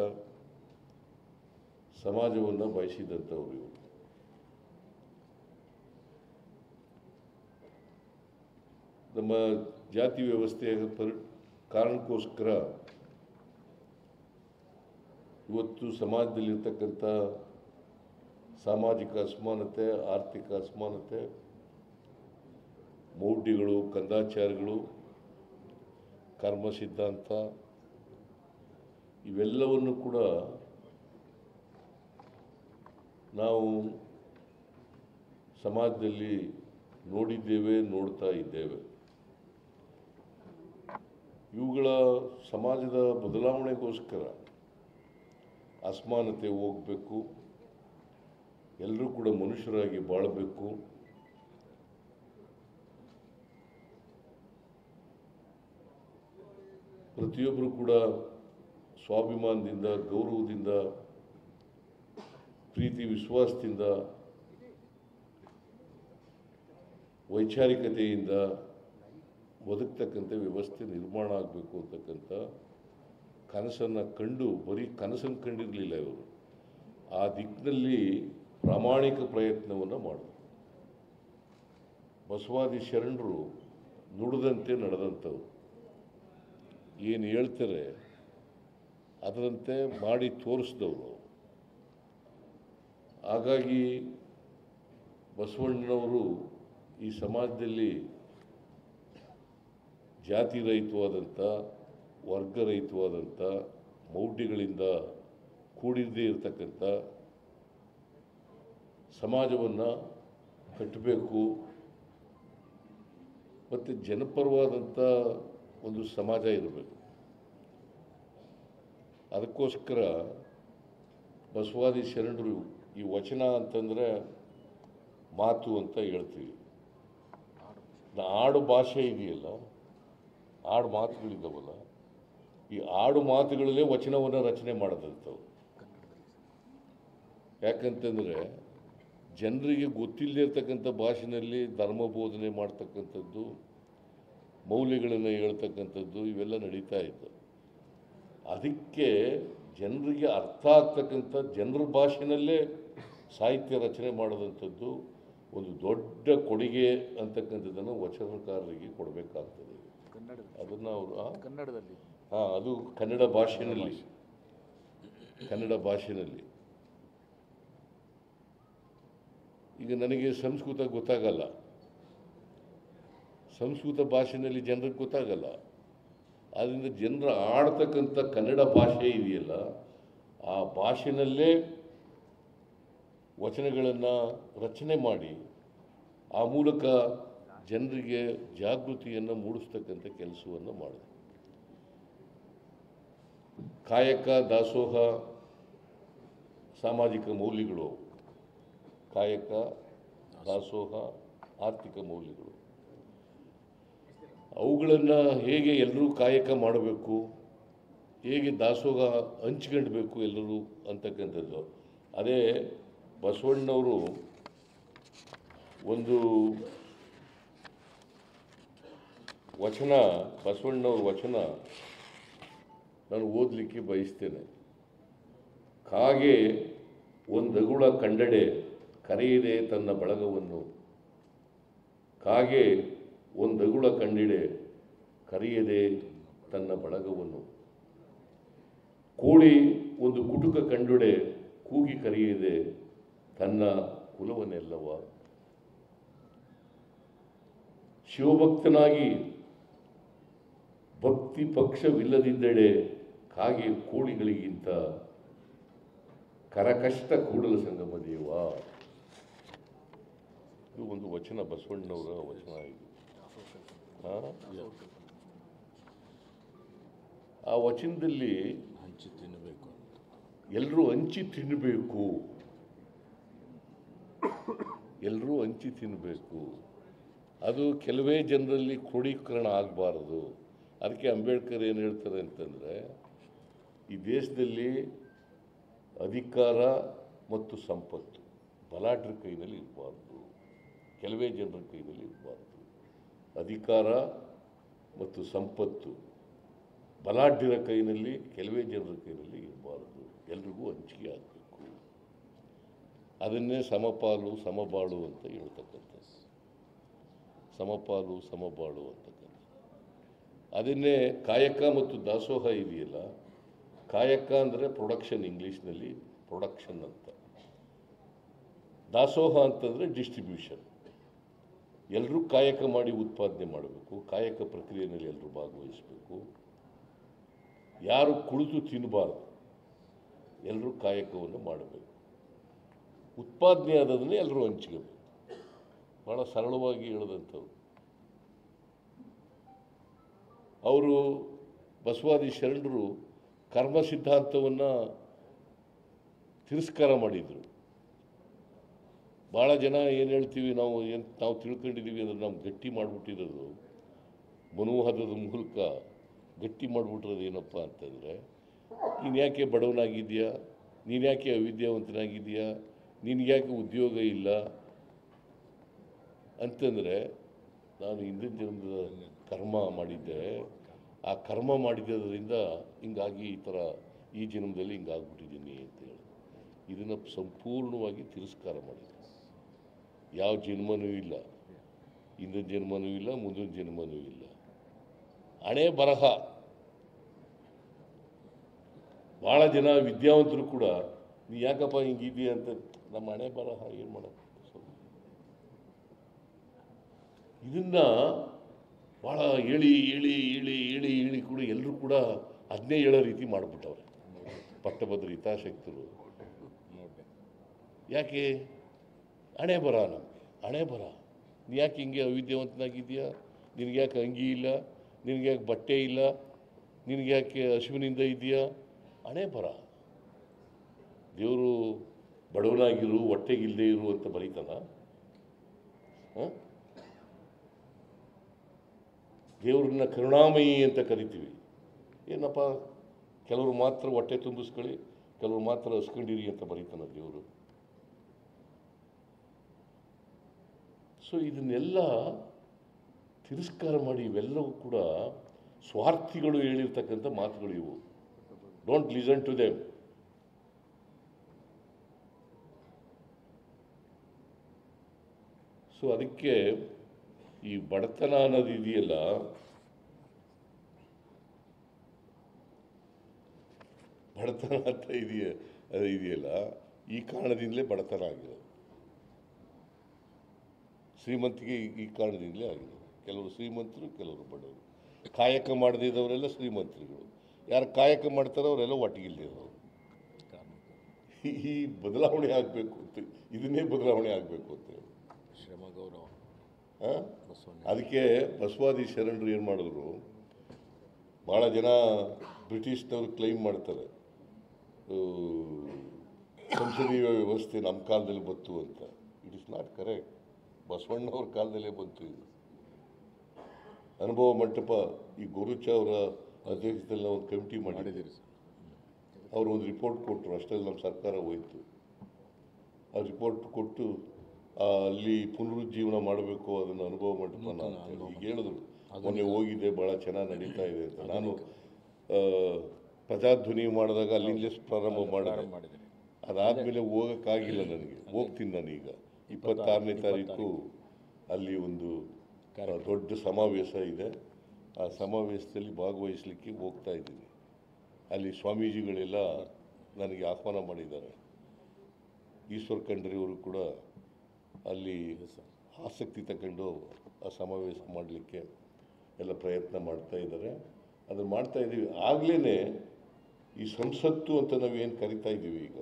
H: ಸಮಾಜವನ್ನು ಬಯಸಿದಂಥವ್ರು ಇವರು. ನಮ್ಮ ಜಾತಿ ವ್ಯವಸ್ಥೆಯ ಕಾರಣಕ್ಕೋಸ್ಕರ ಇವತ್ತು ಸಮಾಜದಲ್ಲಿರ್ತಕ್ಕಂಥ ಸಾಮಾಜಿಕ ಅಸಮಾನತೆ, ಆರ್ಥಿಕ ಅಸಮಾನತೆ, ಮೌಢ್ಯಗಳು, ಕಂದಾಚಾರಗಳು, ಕರ್ಮ ಸಿದ್ಧಾಂತ ಇವೆಲ್ಲವನ್ನು ಕೂಡ ನಾವು ಸಮಾಜದಲ್ಲಿ ನೋಡಿದ್ದೇವೆ, ನೋಡ್ತಾ ಇದ್ದೇವೆ. ಇವುಗಳ ಸಮಾಜದ ಬದಲಾವಣೆಗೋಸ್ಕರ ಅಸಮಾನತೆ ಹೋಗಬೇಕು, ಎಲ್ಲರೂ ಕೂಡ ಮನುಷ್ಯರಾಗಿ ಬಾಳಬೇಕು, ಪ್ರತಿಯೊಬ್ಬರು ಕೂಡ ಸ್ವಾಭಿಮಾನದಿಂದ, ಗೌರವದಿಂದ, ಪ್ರೀತಿ ವಿಶ್ವಾಸದಿಂದ, ವೈಚಾರಿಕತೆಯಿಂದ ಬದುಕ್ತಕ್ಕಂಥ ವ್ಯವಸ್ಥೆ ನಿರ್ಮಾಣ ಆಗಬೇಕು ಅಂತಕ್ಕಂಥ ಕನಸನ್ನು ಕಂಡು, ಬರೀ ಕನಸನ್ನು ಕಂಡಿರಲಿಲ್ಲ ಇವರು, ಆ ದಿಕ್ಕಿನಲ್ಲಿ ಪ್ರಾಮಾಣಿಕ ಪ್ರಯತ್ನವನ್ನು ಮಾಡಿದ್ರು. ಬಸವಾದಿ ಶರಣರು ನುಡಿದಂತೆ ನಡೆದಂಥವ್ರು, ಏನು ಹೇಳ್ತಾರೆ ಅದರಂತೆ ಮಾಡಿ ತೋರಿಸಿದವರು. ಹಾಗಾಗಿ ಬಸವಣ್ಣನವರು ಈ ಸಮಾಜದಲ್ಲಿ ಜಾತಿ ರಹಿತವಾದಂಥ, ವರ್ಗರಹಿತವಾದಂಥ, ಮೌಢ್ಯಗಳಿಂದ ಕೂಡಿರದೇ ಇರತಕ್ಕಂಥ ಸಮಾಜವನ್ನು ಕಟ್ಟಬೇಕು ಮತ್ತು ಜನಪರವಾದಂಥ ಒಂದು ಸಮಾಜ ಇರಬೇಕು. ಅದಕ್ಕೋಸ್ಕರ ಬಸವಾದಿ ಶರಣರು ಈ ವಚನ ಅಂತಂದರೆ ಮಾತು ಅಂತ ಹೇಳ್ತೀವಿ. ಆಡು ಭಾಷೆ ಇದೆಯಲ್ಲ, ಆಡು ಮಾತುಗಳಿದ್ದಾವಲ್ಲ, ಈ ಆಡು ಮಾತುಗಳಲ್ಲೇ ವಚನವನ್ನು ರಚನೆ ಮಾಡಿದಂಥವು. ಯಾಕಂತಂದರೆ ಜನರಿಗೆ ಗೊತ್ತಿಲ್ಲದೆ ಇರ್ತಕ್ಕಂಥ ಭಾಷೆಯಲ್ಲಿ ಧರ್ಮ ಬೋಧನೆ ಮಾಡ್ತಕ್ಕಂಥದ್ದು, ಮೌಲ್ಯಗಳನ್ನು ಹೇಳ್ತಕ್ಕಂಥದ್ದು ಇವೆಲ್ಲ ನಡೀತಾ ಇತ್ತು. ಅದಕ್ಕೆ ಜನರಿಗೆ ಅರ್ಥ ಆಗ್ತಕ್ಕಂಥ ಜನರ ಭಾಷೆಯಲ್ಲೇ ಸಾಹಿತ್ಯ ರಚನೆ ಮಾಡೋದಂಥದ್ದು ಒಂದು ದೊಡ್ಡ ಕೊಡುಗೆ ಅಂತಕ್ಕಂಥದ್ದನ್ನು ವಚನಕಾರರಿಗೆ ಕೊಡಬೇಕಾಗ್ತದೆ. ಅದನ್ನು ಅವರು ಕನ್ನಡದಲ್ಲಿ ಅದು ಕನ್ನಡ ಭಾಷೆಯಲ್ಲಿ ಈಗ ನನಗೆ ಸಂಸ್ಕೃತ ಗೊತ್ತಾಗಲ್ಲ, ಸಂಸ್ಕೃತ ಭಾಷೆಯಲ್ಲಿ ಜನರಿಗೆ ಗೊತ್ತಾಗಲ್ಲ. ಆದ್ದರಿಂದ ಜನರ ಆಡ್ತಕ್ಕಂಥ ಕನ್ನಡ ಭಾಷೆ ಇದೆಯಲ್ಲ, ಆ ಭಾಷೆಯಲ್ಲೇ ವಚನಗಳನ್ನು ರಚನೆ ಮಾಡಿ ಆ ಮೂಲಕ ಜನರಿಗೆ ಜಾಗೃತಿಯನ್ನು ಮೂಡಿಸ್ತಕ್ಕಂಥ ಕೆಲಸವನ್ನು ಮಾಡಿದೆ. ಕಾಯಕ, ದಾಸೋಹ, ಸಾಮಾಜಿಕ ಮೌಲ್ಯಗಳು, ಕಾಯಕ, ದಾಸೋಹ, ಆರ್ಥಿಕ ಮೌಲ್ಯಗಳು, ಅವುಗಳನ್ನು ಹೇಗೆ ಎಲ್ಲರೂ ಕಾಯಕ ಮಾಡಬೇಕು, ಹೇಗೆ ದಾಸೋಹ ಹಂಚ್ಕೊಳ್ಬೇಕು ಎಲ್ಲರೂ ಅಂತಕ್ಕಂಥದ್ದು. ಅದೇ ಬಸವಣ್ಣವರು ಒಂದು ವಚನ, ಬಸವಣ್ಣವ್ರ ವಚನ ನಾನು ಓದಲಿಕ್ಕೆ ಬಯಸ್ತೇನೆ. ಕಾಗೆ ಒಂದಗುಳ ಕಂಡಡೆ ಕರೆಯದೆ ತನ್ನ ಬಳಗವನ್ನು, ಕಾಗೆ ಒಂದಗುಳ ಕಂಡಿಡೆ ಕರೆಯದೆ ತನ್ನ ಬಳಗವನ್ನು, ಕೋಳಿ ಒಂದು ಕುಟುಕ ಕಂಡುಡೆ ಕೂಗಿ ಕರೆಯದೆ ತನ್ನ ಕುಲವನ್ನೆಲ್ಲವ, ಶಿವಭಕ್ತನಾಗಿ ಭಕ್ತಿ ಪಕ್ಷವಿಲ್ಲದಿದ್ದಡೆ ಕಾಗೆ ಕೋಳಿಗಳಿಗಿಂತ ಕರಕಷ್ಟ ಕೂಡಲ ಸಂಗಮ ದೇವ. ಇದು ಒಂದು ವಚನ, ಬಸವಣ್ಣವರ ವಚನ. ಇದು ಆ ವಚನದಲ್ಲಿ ಎಲ್ಲರೂ ಹಂಚಿ ತಿನ್ನಬೇಕು, ಎಲ್ಲರೂ ಹಂಚಿ ತಿನ್ನಬೇಕು, ಅದು ಕೆಲವೇ ಜನರಲ್ಲಿ ಕ್ರೋಢೀಕರಣ ಆಗಬಾರದು. ಅದಕ್ಕೆ ಅಂಬೇಡ್ಕರ್ ಏನು ಹೇಳ್ತಾರೆ ಅಂತಂದರೆ, ಈ ದೇಶದಲ್ಲಿ ಅಧಿಕಾರ ಮತ್ತು ಸಂಪತ್ತು ಬಲಾಢ್ಯರ ಕೈನಲ್ಲಿ ಇರಬಾರ್ದು, ಕೆಲವೇ ಜನರ ಕೈನಲ್ಲಿ ಇರಬಾರ್ದು. ಅಧಿಕಾರ ಮತ್ತು ಸಂಪತ್ತು ಬಲಾಢ್ಯರ ಕೈನಲ್ಲಿ, ಕೆಲವೇ ಜನರ ಕೈನಲ್ಲಿ ಇರಬಾರ್ದು, ಎಲ್ರಿಗೂ ಹಂಚಿಕೆ ಆಗಬೇಕು. ಅದನ್ನೇ ಸಮಪಾಲು ಸಮಬಾಳು ಅಂತ ಹೇಳ್ತಕ್ಕಂಥದ್ದು. ಸಮಪಾಲು ಸಮಬಾಳು ಅಂತಕ್ಕಂಥ ಅದನ್ನೇ ಕಾಯಕ ಮತ್ತು ದಾಸೋಹ ಇದೆಯಲ್ಲ. ಕಾಯಕ ಅಂದರೆ ಪ್ರೊಡಕ್ಷನ್, ಇಂಗ್ಲೀಷ್ನಲ್ಲಿ ಪ್ರೊಡಕ್ಷನ್ ಅಂತ. ದಾಸೋಹ ಅಂತಂದರೆ ಡಿಸ್ಟ್ರಿಬ್ಯೂಷನ್. ಎಲ್ಲರೂ ಕಾಯಕ ಮಾಡಿ ಉತ್ಪಾದನೆ ಮಾಡಬೇಕು, ಕಾಯಕ ಪ್ರಕ್ರಿಯೆಯಲ್ಲಿ ಎಲ್ಲರೂ ಭಾಗವಹಿಸಬೇಕು. ಯಾರು ಕುಳಿತು ತಿನ್ನಬಾರ್ದು, ಎಲ್ಲರೂ ಕಾಯಕವನ್ನು ಮಾಡಬೇಕು. ಉತ್ಪಾದನೆ ಆದದನ್ನೇ ಎಲ್ಲರೂ ಹಂಚ್ಕೋಬೇಕು. ಭಾಳ ಸರಳವಾಗಿ ಹೇಳಿದಂಥವ್ರು ಅವರು. ಬಸವಾದಿ ಶರಣರು ಕರ್ಮ ಸಿದ್ಧಾಂತವನ್ನು ತಿರಸ್ಕಾರ ಮಾಡಿದರು. ಭಾಳ ಜನ ಏನು ಹೇಳ್ತೀವಿ ನಾವು ತಿಳ್ಕೊಂಡಿದ್ದೀವಿ ಅಂದರೆ ನಾವು ಗಟ್ಟಿ ಮಾಡಿಬಿಟ್ಟಿರೋದು, ಮನೋಹರದ ಮೂಲಕ ಗಟ್ಟಿ ಮಾಡಿಬಿಟ್ಟಿರೋದು ಏನಪ್ಪ ಅಂತಂದರೆ, ನೀನು ಯಾಕೆ ಬಡವನಾಗಿದೆಯಾ, ನೀನು ಯಾಕೆ ಅವಿದ್ಯಾವಂತನಾಗಿದೆಯಾ, ನಿನಗ್ಯಾಕೆ ಉದ್ಯೋಗ ಇಲ್ಲ ಅಂತಂದರೆ, ನಾನು ಹಿಂದಿನ ಜನ್ಮದ ಕರ್ಮ ಮಾಡಿದ್ದೆ, ಆ ಕರ್ಮ ಮಾಡಿದ್ದರಿಂದ ಹಿಂಗಾಗಿ ಈ ಜನ್ಮದಲ್ಲಿ ಹಿಂಗಾಗ್ಬಿಟ್ಟಿದ್ದೀನಿ ಅಂತ ಹೇಳಿ ಇದನ್ನು ಸಂಪೂರ್ಣವಾಗಿ ತಿರಸ್ಕಾರ ಮಾಡಿದೆ. ಯಾವ ಜನ್ಮನೂ ಇಲ್ಲ, ಹಿಂದಿನ ಜನ್ಮನೂ ಇಲ್ಲ, ಮುಂದಿನ ಜನ್ಮನೂ ಇಲ್ಲ. ಹಣೆ ಬರಹ. ಭಾಳ ಜನ ವಿದ್ಯಾವಂತರು ಕೂಡ ನೀ ಯಾಕಪ್ಪ ಹಿಂಗಿದೆಯಾ ಅಂತ, ನಮ್ಮ ಹಣೆ ಬರಹ ಏನು ಮಾಡೋದು. ಇದನ್ನು ಭಾಳ ಹೇಳಿ ಕೂಡ ಎಲ್ಲರೂ ಕೂಡ ಅದನ್ನೇ ಹೇಳೋ ರೀತಿ ಮಾಡಿಬಿಟ್ಟವ್ರೆ ಪಟ್ಟಭದ್ರ ಹಿತಾಸಕ್ತರು. ಯಾಕೆ ಹಣೆ ಬರ, ನಮಗೆ ಹಣೆ ಬರ. ನೀ ಯಾಕೆ ಹಿಂಗೆ ಅವಿದ್ಯಾವಂತನಾಗಿದೆಯಾ, ನಿನಗ್ಯಾಕೆ ಅಂಗಿ ಇಲ್ಲ, ನಿನಗ್ಯಾಕೆ ಬಟ್ಟೆ ಇಲ್ಲ, ನಿನಗ್ಯಾಕೆ ಹಸುವಿನಿಂದ ಇದೆಯಾ, ಹಣೆ ಬರ. ದೇವರು ಬಡವನಾಗಿರು, ಹೊಟ್ಟೆಗಿಲ್ಲದೆ ಇರು ಅಂತ ಬರೀತಾನ? ದೇವ್ರನ್ನ ಕರುಣಾಮಯಿ ಅಂತ ಕರಿತೀವಿ. ಏನಪ್ಪ, ಕೆಲವರು ಮಾತ್ರ ಹೊಟ್ಟೆ ತುಂಬಿಸ್ಕೊಳ್ಳಿ, ಕೆಲವರು ಮಾತ್ರ ಹಸ್ಕೊಂಡಿರಿ ಅಂತ ಬರೀತಾನ ದೇವರು? ಸೊ ಇದನ್ನೆಲ್ಲ ತಿರಸ್ಕಾರ ಮಾಡಿ, ಇವೆಲ್ಲವೂ ಕೂಡ ಸ್ವಾರ್ಥಿಗಳು ಹೇಳಿರ್ತಕ್ಕಂಥ ಮಾತುಗಳು ಇವು. Don't listen to them. So ಅದಕ್ಕೆ ಈ ಬಡತನ ಅನ್ನೋದು ಇದೆಯಲ್ಲ, ಬಡತನ ಅಂತ ಇದೆಯಲ್ಲ, ಈ ಕಾರಣದಿಂದಲೇ ಬಡತನ ಆಗಿದೆ. ಶ್ರೀಮಂತಿಗೆ ಈ ಕಾರಣದಿಂದಲೇ ಆಗಿದೆ. ಕೆಲವರು ಶ್ರೀಮಂತರು, ಕೆಲವರು ಬಡವರು. ಕಾಯಕ ಮಾಡದಿದ್ದವರೆಲ್ಲ ಶ್ರೀಮಂತರುಗಳು, ಯಾರು ಕಾಯಕ ಮಾಡ್ತಾರೋ ಅವರೆಲ್ಲ ಒಟ್ಟಿಗಿಲ್ದಿರೋರು. ಈ ಬದಲಾವಣೆ ಆಗಬೇಕು ಅಂತ, ಇದನ್ನೇ ಬದಲಾವಣೆ ಆಗಬೇಕು ಅಂತ ಹೇಳಿ ಶ್ರಮ ಗೌರವ. ಅದಕ್ಕೆ ಬಸವಾದಿ ಶರಣರು ಏನು ಮಾಡಿದ್ರು, ಭಾಳ ಜನ ಬ್ರಿಟಿಷ್ನವರು ಕ್ಲೈಮ್ ಮಾಡ್ತಾರೆ ಸಂಸದೀಯ ವ್ಯವಸ್ಥೆ ನಮ್ಮ ಕಾಲದಲ್ಲಿ ಬಂತು ಅಂತ. It is not correct. ಬಸವಣ್ಣವ್ರ ಕಾಲದಲ್ಲೇ ಬಂತು ಇದು. ಅನುಭವ ಮಂಟಪ ಈ ಗುರುಚ ಅವರ ಅಧ್ಯಕ್ಷತೆಯಲ್ಲಿ ಒಂದು ಕಮಿಟಿ ಮಾಡಿದ್ದೀರಿ. ಅವರು ಒಂದು ರಿಪೋರ್ಟ್ ಕೊಟ್ಟರು, ಅಷ್ಟರಲ್ಲಿ ನಮ್ಮ ಸರ್ಕಾರ ಹೋಯಿತು. ಆ ರಿಪೋರ್ಟ್ ಕೊಟ್ಟು ಅಲ್ಲಿ ಪುನರುಜ್ಜೀವನ ಮಾಡಬೇಕು ಅದನ್ನು ಅನುಭವ ಮಂಟಪನ ಅಂತ ಈಗ ಹೇಳಿದ್ರು. ಮೊನ್ನೆ ಹೋಗಿದ್ದೆ, ಭಾಳ ಚೆನ್ನಾಗಿ ನಡೀತಾ ಇದೆ ಅಂತ. ನಾನು ಪ್ರಜಾಧ್ವನಿ ಮಾಡಿದಾಗ ಅಲ್ಲಿಂದಲೇ ಪ್ರಾರಂಭ ಮಾಡಿದೆ. ಅದಾದಮೇಲೆ ಹೋಗೋಕ್ಕಾಗಿಲ್ಲ ನನಗೆ. ಹೋಗ್ತೀನಿ ನಾನೀಗ 26ನೇ ತಾರೀಕು ಅಲ್ಲಿ ಒಂದು ದೊಡ್ಡ ಸಮಾವೇಶ ಇದೆ. ಆ ಸಮಾವೇಶದಲ್ಲಿ ಭಾಗವಹಿಸಲಿಕ್ಕೆ ಹೋಗ್ತಾ ಇದ್ದೀನಿ. ಅಲ್ಲಿ ಸ್ವಾಮೀಜಿಗಳೆಲ್ಲ ನನಗೆ ಆಹ್ವಾನ ಮಾಡಿದ್ದಾರೆ. ಈಶ್ವರ್ ಖಂಡ್ರೆಯವರು ಕೂಡ ಅಲ್ಲಿ ಆಸಕ್ತಿ ತಗೊಂಡು ಆ ಸಮಾವೇಶ ಮಾಡಲಿಕ್ಕೆ ಎಲ್ಲ ಪ್ರಯತ್ನ ಮಾಡ್ತಾ ಇದ್ದಾರೆ. ಅದನ್ನು ಮಾಡ್ತಾ ಇದ್ದೀವಿ. ಆಗಲೇ ಈ ಸಂಸತ್ತು ಅಂತ ನಾವೇನು ಕರಿತಾ ಇದ್ದೀವಿ, ಈಗ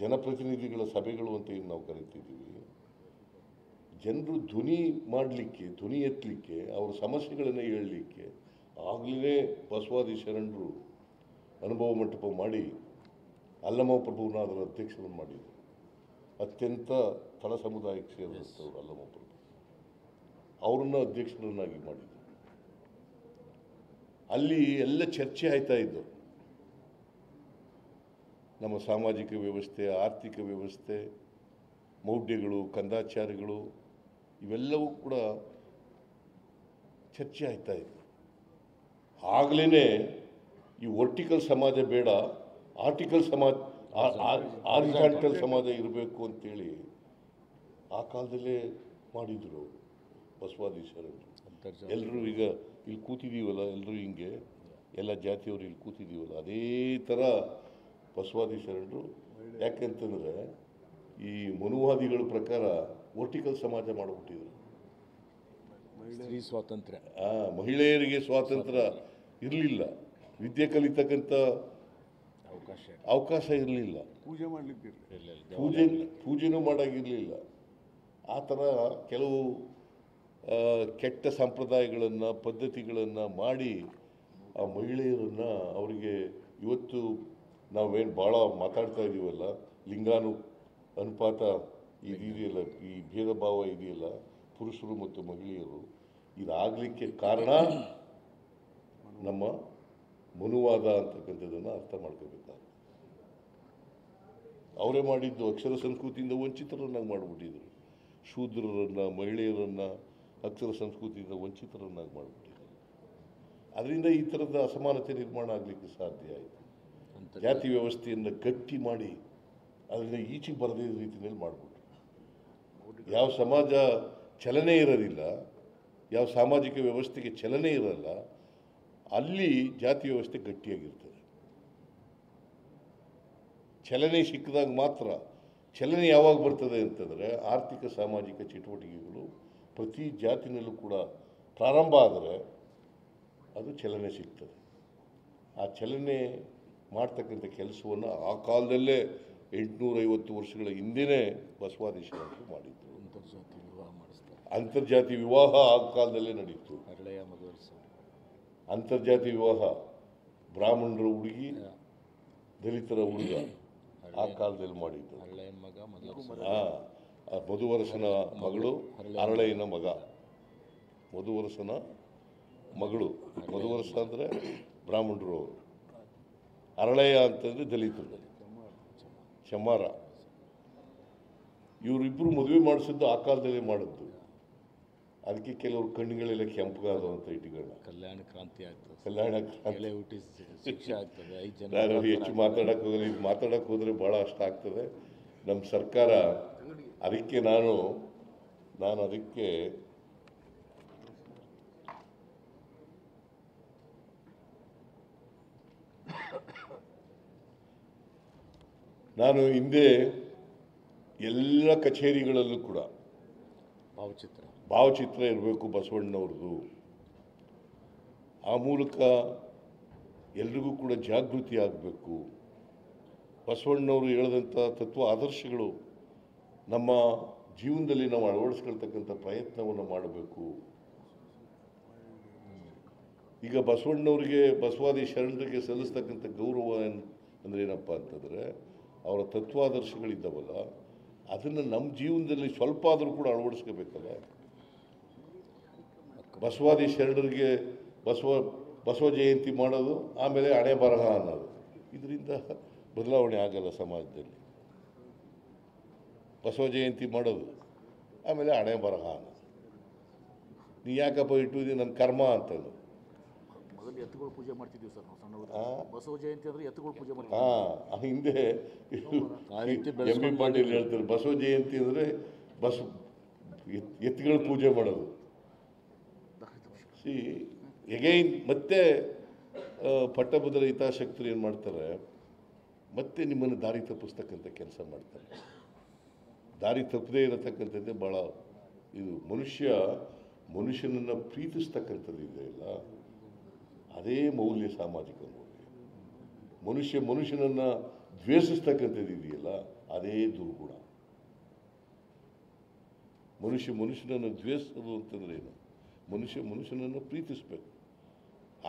H: ಜನಪ್ರತಿನಿಧಿಗಳ ಸಭೆಗಳು ಅಂತ ಏನು ನಾವು ಕರಿತಿದ್ದೀವಿ, ಜನರು ಧ್ವನಿ ಮಾಡಲಿಕ್ಕೆ, ಧ್ವನಿ ಎತ್ತಲಿಕ್ಕೆ, ಅವ್ರ ಸಮಸ್ಯೆಗಳನ್ನು ಹೇಳಲಿಕ್ಕೆ ಆಗಲೇ ಬಸವಾದಿ ಶರಣರು ಅನುಭವ ಮಂಟಪ ಮಾಡಿ ಅಲ್ಲಮ ಪ್ರಭುನಾಥರ ಅಧ್ಯಕ್ಷರನ್ನು ಮಾಡಿದರು. ಅತ್ಯಂತ ತಳ ಸಮುದಾಯಕ್ಕೆ ಸೇರಿದಂಥವ್ರು ಅಲ್ಲಮ ಪ್ರಭು, ಅವರನ್ನು ಅಧ್ಯಕ್ಷರನ್ನಾಗಿ ಮಾಡಿದರು. ಅಲ್ಲಿ ಎಲ್ಲ ಚರ್ಚೆ ಆಯ್ತಾ ಇದ್ದು, ನಮ್ಮ ಸಾಮಾಜಿಕ ವ್ಯವಸ್ಥೆ, ಆರ್ಥಿಕ ವ್ಯವಸ್ಥೆ, ಮೌಢ್ಯಗಳು, ಕಂದಾಚಾರಗಳು ಇವೆಲ್ಲವೂ ಕೂಡ ಚರ್ಚೆ ಆಯ್ತಾ ಇತ್ತು. ಆಗಲೇ ಈ ವರ್ಟಿಕಲ್ ಸಮಾಜ ಬೇಡ, ಆರಿಜಾಂಟಲ್ ಸಮಾಜ ಇರಬೇಕು ಅಂತೇಳಿ ಆ ಕಾಲದಲ್ಲೇ ಮಾಡಿದರು ಬಸವಾದಿ ಶರಣರು. ಎಲ್ಲರೂ ಈಗ ಇಲ್ಲಿ ಕೂತಿದ್ದೀವಲ್ಲ, ಎಲ್ಲರೂ ಹಿಂಗೆ ಎಲ್ಲ ಜಾತಿಯವರು ಇಲ್ಲಿ ಕೂತಿದ್ದೀವಲ್ಲ, ಅದೇ ಥರ ಬಸವಾದಿ ಶರಣರು. ಯಾಕೆಂತಂದರೆ ಈ ಮನುವಾದಿಗಳ ಪ್ರಕಾರ ವರ್ಟಿಕಲ್ ಸಮಾಜ ಮಾಡಿಬಿಟ್ಟಿದ್ರು.
I: ಸ್ತ್ರೀ ಸ್ವಾತಂತ್ರ್ಯ,
H: ಮಹಿಳೆಯರಿಗೆ ಸ್ವಾತಂತ್ರ್ಯ ಇರಲಿಲ್ಲ, ವಿದ್ಯೆ ಕಲಿತಕ್ಕಂಥ ಅವಕಾಶ ಇರಲಿಲ್ಲ, ಪೂಜೆನೂ ಮಾಡೋಂಗಿರಲಿಲ್ಲ. ಆ ಥರ ಕೆಲವು ಕೆಟ್ಟ ಸಂಪ್ರದಾಯಗಳನ್ನು, ಪದ್ಧತಿಗಳನ್ನು ಮಾಡಿ ಆ ಮಹಿಳೆಯರನ್ನು ಅವರಿಗೆ ಇವತ್ತು ನಾವೇನು ಭಾಳ ಮಾತಾಡ್ತಾ ಇದ್ದೀವಲ್ಲ, ಅನುಪಾತ ಇದೆಯಲ್ಲ, ಈ ಭೇದ ಭಾವ ಇದೆಯಲ್ಲ, ಪುರುಷರು ಮತ್ತು ಮಹಿಳೆಯರು, ಇದಾಗಲಿಕ್ಕೆ ಕಾರಣ ನಮ್ಮ ಮನುವಾದ ಅಂತಕ್ಕಂಥದ್ದನ್ನು ಅರ್ಥ ಮಾಡ್ಕೋಬೇಕಾಗ್ತದೆ. ಅವರೇ ಮಾಡಿದ್ದು. ಅಕ್ಷರ ಸಂಸ್ಕೃತಿಯಿಂದ ವಂಚಿತರನ್ನಾಗಿ ಮಾಡಿಬಿಟ್ಟಿದ್ರು. ಶೂದ್ರರನ್ನು, ಮಹಿಳೆಯರನ್ನು ಅಕ್ಷರ ಸಂಸ್ಕೃತಿಯಿಂದ ವಂಚಿತರನ್ನಾಗಿ ಮಾಡಿಬಿಟ್ಟಿದ್ರು. ಅದರಿಂದ ಈ ಥರದ ಅಸಮಾನತೆ ನಿರ್ಮಾಣ ಆಗಲಿಕ್ಕೆ ಸಾಧ್ಯ ಆಯಿತು. ಜಾತಿ ವ್ಯವಸ್ಥೆಯನ್ನು ಗಟ್ಟಿ ಮಾಡಿ ಅದರಿಂದ ಈಚೆಗೆ ಬರದೇ ರೀತಿಯಲ್ಲಿ ಮಾಡಿಬಿಟ್ರು. ಯಾವ ಸಮಾಜ ಚಲನೆ ಇರೋದಿಲ್ಲ, ಯಾವ ಸಾಮಾಜಿಕ ವ್ಯವಸ್ಥೆಗೆ ಚಲನೆ ಇರಲ್ಲ, ಅಲ್ಲಿ ಜಾತಿ ವ್ಯವಸ್ಥೆ ಗಟ್ಟಿಯಾಗಿರ್ತದೆ. ಚಲನೆ ಸಿಕ್ಕಿದಾಗ ಮಾತ್ರ. ಚಲನೆ ಯಾವಾಗ ಬರ್ತದೆ ಅಂತಂದರೆ ಆರ್ಥಿಕ ಸಾಮಾಜಿಕ ಚಟುವಟಿಕೆಗಳು ಪ್ರತಿ ಜಾತಿನಲ್ಲೂ ಕೂಡ ಪ್ರಾರಂಭ ಆದರೆ ಅದು ಚಲನೆ ಸಿಗ್ತದೆ. ಆ ಚಲನೆ ಮಾಡ್ತಕ್ಕಂಥ ಕೆಲಸವನ್ನು ಆ ಕಾಲದಲ್ಲೇ 850 ವರ್ಷಗಳ ಹಿಂದೆಯೇ ಬಸವಾದಿ ಶರಣರು ಮಾಡಿದ್ರು. ಅಂತರ್ಜಾತಿ ವಿವಾಹ ಆ ಕಾಲದಲ್ಲೇ ನಡೀತು. ಅಂತರ್ಜಾತಿ ವಿವಾಹ, ಬ್ರಾಹ್ಮಣರ ಹುಡುಗಿ ದಲಿತರ ಹುಡುಗ ಆ ಕಾಲದಲ್ಲಿ ಮಾಡಿದ್ದು. ಮಧುವರಸನ ಮಗಳು ಅರಳೆಯನ ಮಗ, ಮಧುವರಸನ ಮಗಳು. ಮಧುವರಸ ಅಂದರೆ ಬ್ರಾಹ್ಮಣರು, ಅರಳೆಯ ಅಂತಂದರೆ ದಲಿತರು, ಚಮ್ಮಾರ. ಇವರಿಬ್ಬರು ಮದುವೆ ಮಾಡಿಸಿದ್ದು ಆ ಕಾಲದಲ್ಲೇ ಮಾಡಿದ್ದು. ಅದಕ್ಕೆ ಕೆಲವರು ಕಣ್ಣುಗಳೆಲ್ಲ ಕೆಂಪಗಾದಂಥ ಇಟ್ಟುಗಳನ್ನ
I: ಕಲ್ಯಾಣ ಕ್ರಾಂತಿ ಆಗ್ತದೆ,
H: ಕಲ್ಯಾಣ ಕ್ರಾಂತಿ
I: ಹುಟ್ಟಿ ಶಿಕ್ಷೆ ಆಗ್ತದೆ. 5 ಜನ
H: ನಾನು ಹೆಚ್ಚು ಮಾತಾಡಕ್ಕೆ ಹೋಗಲಿ, ಇದು ಮಾತಾಡಕ್ಕೆ ಹೋದರೆ ಭಾಳ ಅಷ್ಟ ಆಗ್ತದೆ. ನಮ್ಮ ಸರ್ಕಾರ ಅದಕ್ಕೆ ನಾನು ಅದಕ್ಕೆ ನಾನು ಹಿಂದೆ ಎಲ್ಲ ಕಚೇರಿಗಳಲ್ಲೂ ಕೂಡ ಭಾವಚಿತ್ರ ಇರಬೇಕು ಬಸವಣ್ಣವ್ರದ್ದು. ಆ ಮೂಲಕ ಎಲ್ರಿಗೂ ಕೂಡ ಜಾಗೃತಿ ಆಗಬೇಕು. ಬಸವಣ್ಣವರು ಹೇಳಿದಂಥ ತತ್ವ ಆದರ್ಶಗಳು ನಮ್ಮ ಜೀವನದಲ್ಲಿ ನಾವು ಅಳವಡಿಸ್ಕೊಳ್ತಕ್ಕಂಥ ಪ್ರಯತ್ನವನ್ನು ಮಾಡಬೇಕು. ಈಗ ಬಸವಣ್ಣವರಿಗೆ, ಬಸವಾದಿ ಶರಣರಿಗೆ ಸಲ್ಲಿಸ್ತಕ್ಕಂಥ ಗೌರವ ಅಂದರೆ ಏನಪ್ಪ ಅಂತಂದರೆ ಅವರ ತತ್ವಾದರ್ಶಗಳಿದ್ದಾವಲ್ಲ, ಅದನ್ನು ನಮ್ಮ ಜೀವನದಲ್ಲಿ ಸ್ವಲ್ಪ ಆದರೂ ಕೂಡ ಅಳವಡಿಸ್ಕೋಬೇಕಲ್ಲ. ಬಸವಾದಿ ಶರಣರಿಗೆ ಬಸವ ಜಯಂತಿ ಮಾಡೋದು, ಆಮೇಲೆ ಹಣೆ ಬರಹ ಅನ್ನೋದು, ಇದರಿಂದ ಬದಲಾವಣೆ ಆಗಲ್ಲ ಸಮಾಜದಲ್ಲಿ. ಬಸವ ಜಯಂತಿ ಮಾಡೋದು, ಆಮೇಲೆ ಹಣೆ ಬರಹ ಅನ್ನೋದು. ನೀ ಯಾಕಪ್ಪ ಇಟ್ಟು ನನ್ನ ಕರ್ಮ ಅಂತಂದು.
I: ಎತ್ತುಗಳು ಪೂಜೆ ಮಾಡ್ತಿದ್ದೀವಿ ಸರ್ ನಾವು ಸಣ್ಣ. ಬಸವ ಜಯಂತಿ ಅಂದರೆ ಎತ್ತುಗಳು ಪೂಜೆ ಮಾಡ್ತೀವಿ.
H: ಹಿಂದೆ ಎಂ.ಬಿ. ಪಾಟೀಲ್ ಹೇಳ್ತಾರೆ, ಬಸವ ಜಯಂತಿ ಅಂದರೆ ಎತ್ತುಗಳ ಪೂಜೆ ಮಾಡೋದು. ಎಗೈನ್ ಮತ್ತೆ ಪಟ್ಟಭದ್ರ ಹಿತಾಸಕ್ತರು ಏನು ಮಾಡ್ತಾರೆ, ಮತ್ತೆ ನಿಮ್ಮನ್ನು ದಾರಿ ತಪ್ಪಿಸ್ತಕ್ಕಂಥ ಕೆಲಸ ಮಾಡ್ತಾರೆ. ದಾರಿ ತಪ್ಪದೇ ಇರತಕ್ಕಂಥದ್ದೇ ಭಾಳ ಇದು. ಮನುಷ್ಯನನ್ನು ಪ್ರೀತಿಸ್ತಕ್ಕಂಥದ್ದು ಇದೆಯಲ್ಲ, ಅದೇ ಮೌಲ್ಯ, ಸಾಮಾಜಿಕ ಮೌಲ್ಯ. ಮನುಷ್ಯನನ್ನು ದ್ವೇಷಿಸ್ತಕ್ಕಂಥದ್ದು ಇದೆಯಲ್ಲ, ಅದೇ ದುರ್ಗುಣ. ಮನುಷ್ಯನನ್ನು ದ್ವೇಷಿಸೋದು ಅಂತಂದ್ರೆ ಏನು? ಮನುಷ್ಯನನ್ನು ಪ್ರೀತಿಸಬೇಕು.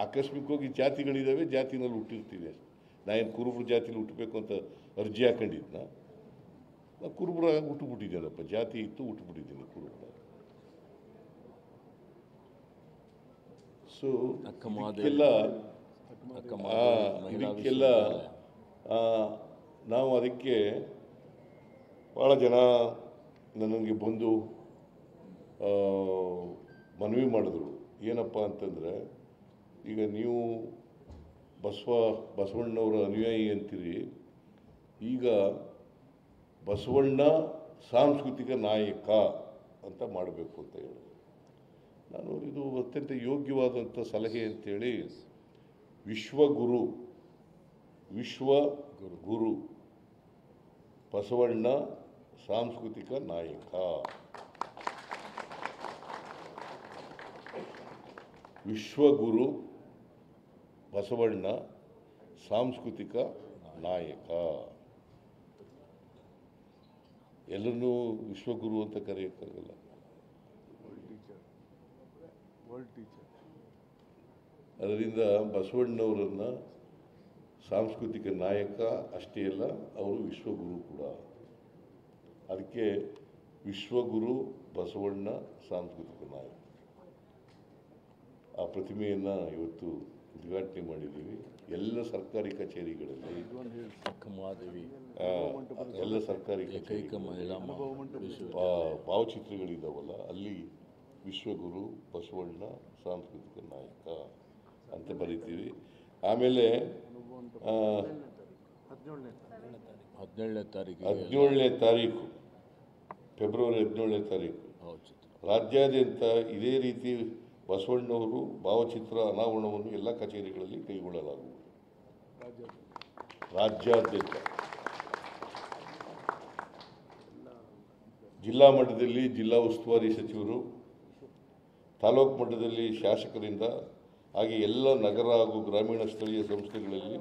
H: ಆಕಸ್ಮಿಕವಾಗಿ ಜಾತಿಗಳಿದ್ದಾವೆ, ಜಾತಿನಲ್ಲಿ ಹುಟ್ಟಿರ್ತೀವಿ ಅಷ್ಟೆ. ನಾನೇನು ಕುರುಬರು ಜಾತಿಲಿ ಹುಟ್ಟಬೇಕು ಅಂತ ಅರ್ಜಿ ಹಾಕೊಂಡಿದ್ನ? ನಾನು ಕುರುಬರಾಗಿ ಹುಟ್ಟುಬಿಟ್ಟಿದ್ದೇನಪ್ಪ, ಜಾತಿ ಇತ್ತು ಹುಟ್ಟುಬಿಟ್ಟಿದ್ದೀನಿ ಕುರುಬರಾಗಿ. ಸೊ ಇದಕ್ಕೆಲ್ಲ ನಾವು ಅದಕ್ಕೆ ಭಾಳ ಜನ ನನಗೆ ಬಂದು ಮನವಿ ಮಾಡಿದ್ರು. ಏನಪ್ಪ ಅಂತಂದರೆ, ಈಗ ನೀವು ಬಸವಣ್ಣವರ ಅನುಯಾಯಿ ಅಂತೀರಿ, ಈಗ ಬಸವಣ್ಣ ಸಾಂಸ್ಕೃತಿಕ ನಾಯಕ ಅಂತ ಮಾಡಬೇಕು ಅಂತ ಹೇಳಿದ್ರು. ನಾನು ಇದು ಅತ್ಯಂತ ಯೋಗ್ಯವಾದಂಥ ಸಲಹೆ ಅಂತೇಳಿ ವಿಶ್ವಗುರು ಬಸವಣ್ಣ ಸಾಂಸ್ಕೃತಿಕ ನಾಯಕ, ವಿಶ್ವಗುರು ಬಸವಣ್ಣ ಸಾಂಸ್ಕೃತಿಕ ನಾಯಕ. ಎಲ್ಲರನ್ನೂ ವಿಶ್ವಗುರು ಅಂತ ಕರೆಯೋಕ್ಕಾಗಲ್ಲ. ಅದರಿಂದ ಬಸವಣ್ಣವರನ್ನು ಸಾಂಸ್ಕೃತಿಕ ನಾಯಕ ಅಷ್ಟೇ ಅಲ್ಲ, ಅವರು ವಿಶ್ವಗುರು ಕೂಡ. ಅದಕ್ಕೆ ವಿಶ್ವಗುರು ಬಸವಣ್ಣ ಸಾಂಸ್ಕೃತಿಕ ನಾಯಕ ಆ ಪ್ರತಿಮೆಯನ್ನು ಇವತ್ತು ಉದ್ಘಾಟನೆ ಮಾಡಿದ್ದೀವಿ. ಎಲ್ಲ ಸರ್ಕಾರಿ ಕಚೇರಿಗಳಲ್ಲಿ, ಎಲ್ಲ ಸರ್ಕಾರಿ ಭಾವಚಿತ್ರಗಳಿದ್ದಾವಲ್ಲ, ಅಲ್ಲಿ ವಿಶ್ವಗುರು ಬಸವಣ್ಣ ಸಾಂಸ್ಕೃತಿಕ ನಾಯಕ ಅಂತ ಬರೀತೀವಿ. ಆಮೇಲೆ 17ನೇ ತಾರೀಕು ಫೆಬ್ರವರಿ 17ನೇ ತಾರೀಕು ರಾಜ್ಯಾದ್ಯಂತ ಇದೇ ರೀತಿ ಬಸವಣ್ಣವರು ಭಾವಚಿತ್ರ ಅನಾವರಣವನ್ನು ಎಲ್ಲ ಕಚೇರಿಗಳಲ್ಲಿ ಕೈಗೊಳ್ಳಲಾಗುವುದು. ರಾಜ್ಯಾದ್ಯಂತ ಜಿಲ್ಲಾ ಮಟ್ಟದಲ್ಲಿ ಜಿಲ್ಲಾ ಉಸ್ತುವಾರಿ ಸಚಿವರು, ತಾಲೂಕು ಮಟ್ಟದಲ್ಲಿ ಶಾಸಕರಿಂದ, ಹಾಗೆ ಎಲ್ಲ ನಗರ ಹಾಗೂ ಗ್ರಾಮೀಣ ಸ್ಥಳೀಯ ಸಂಸ್ಥೆಗಳಲ್ಲಿ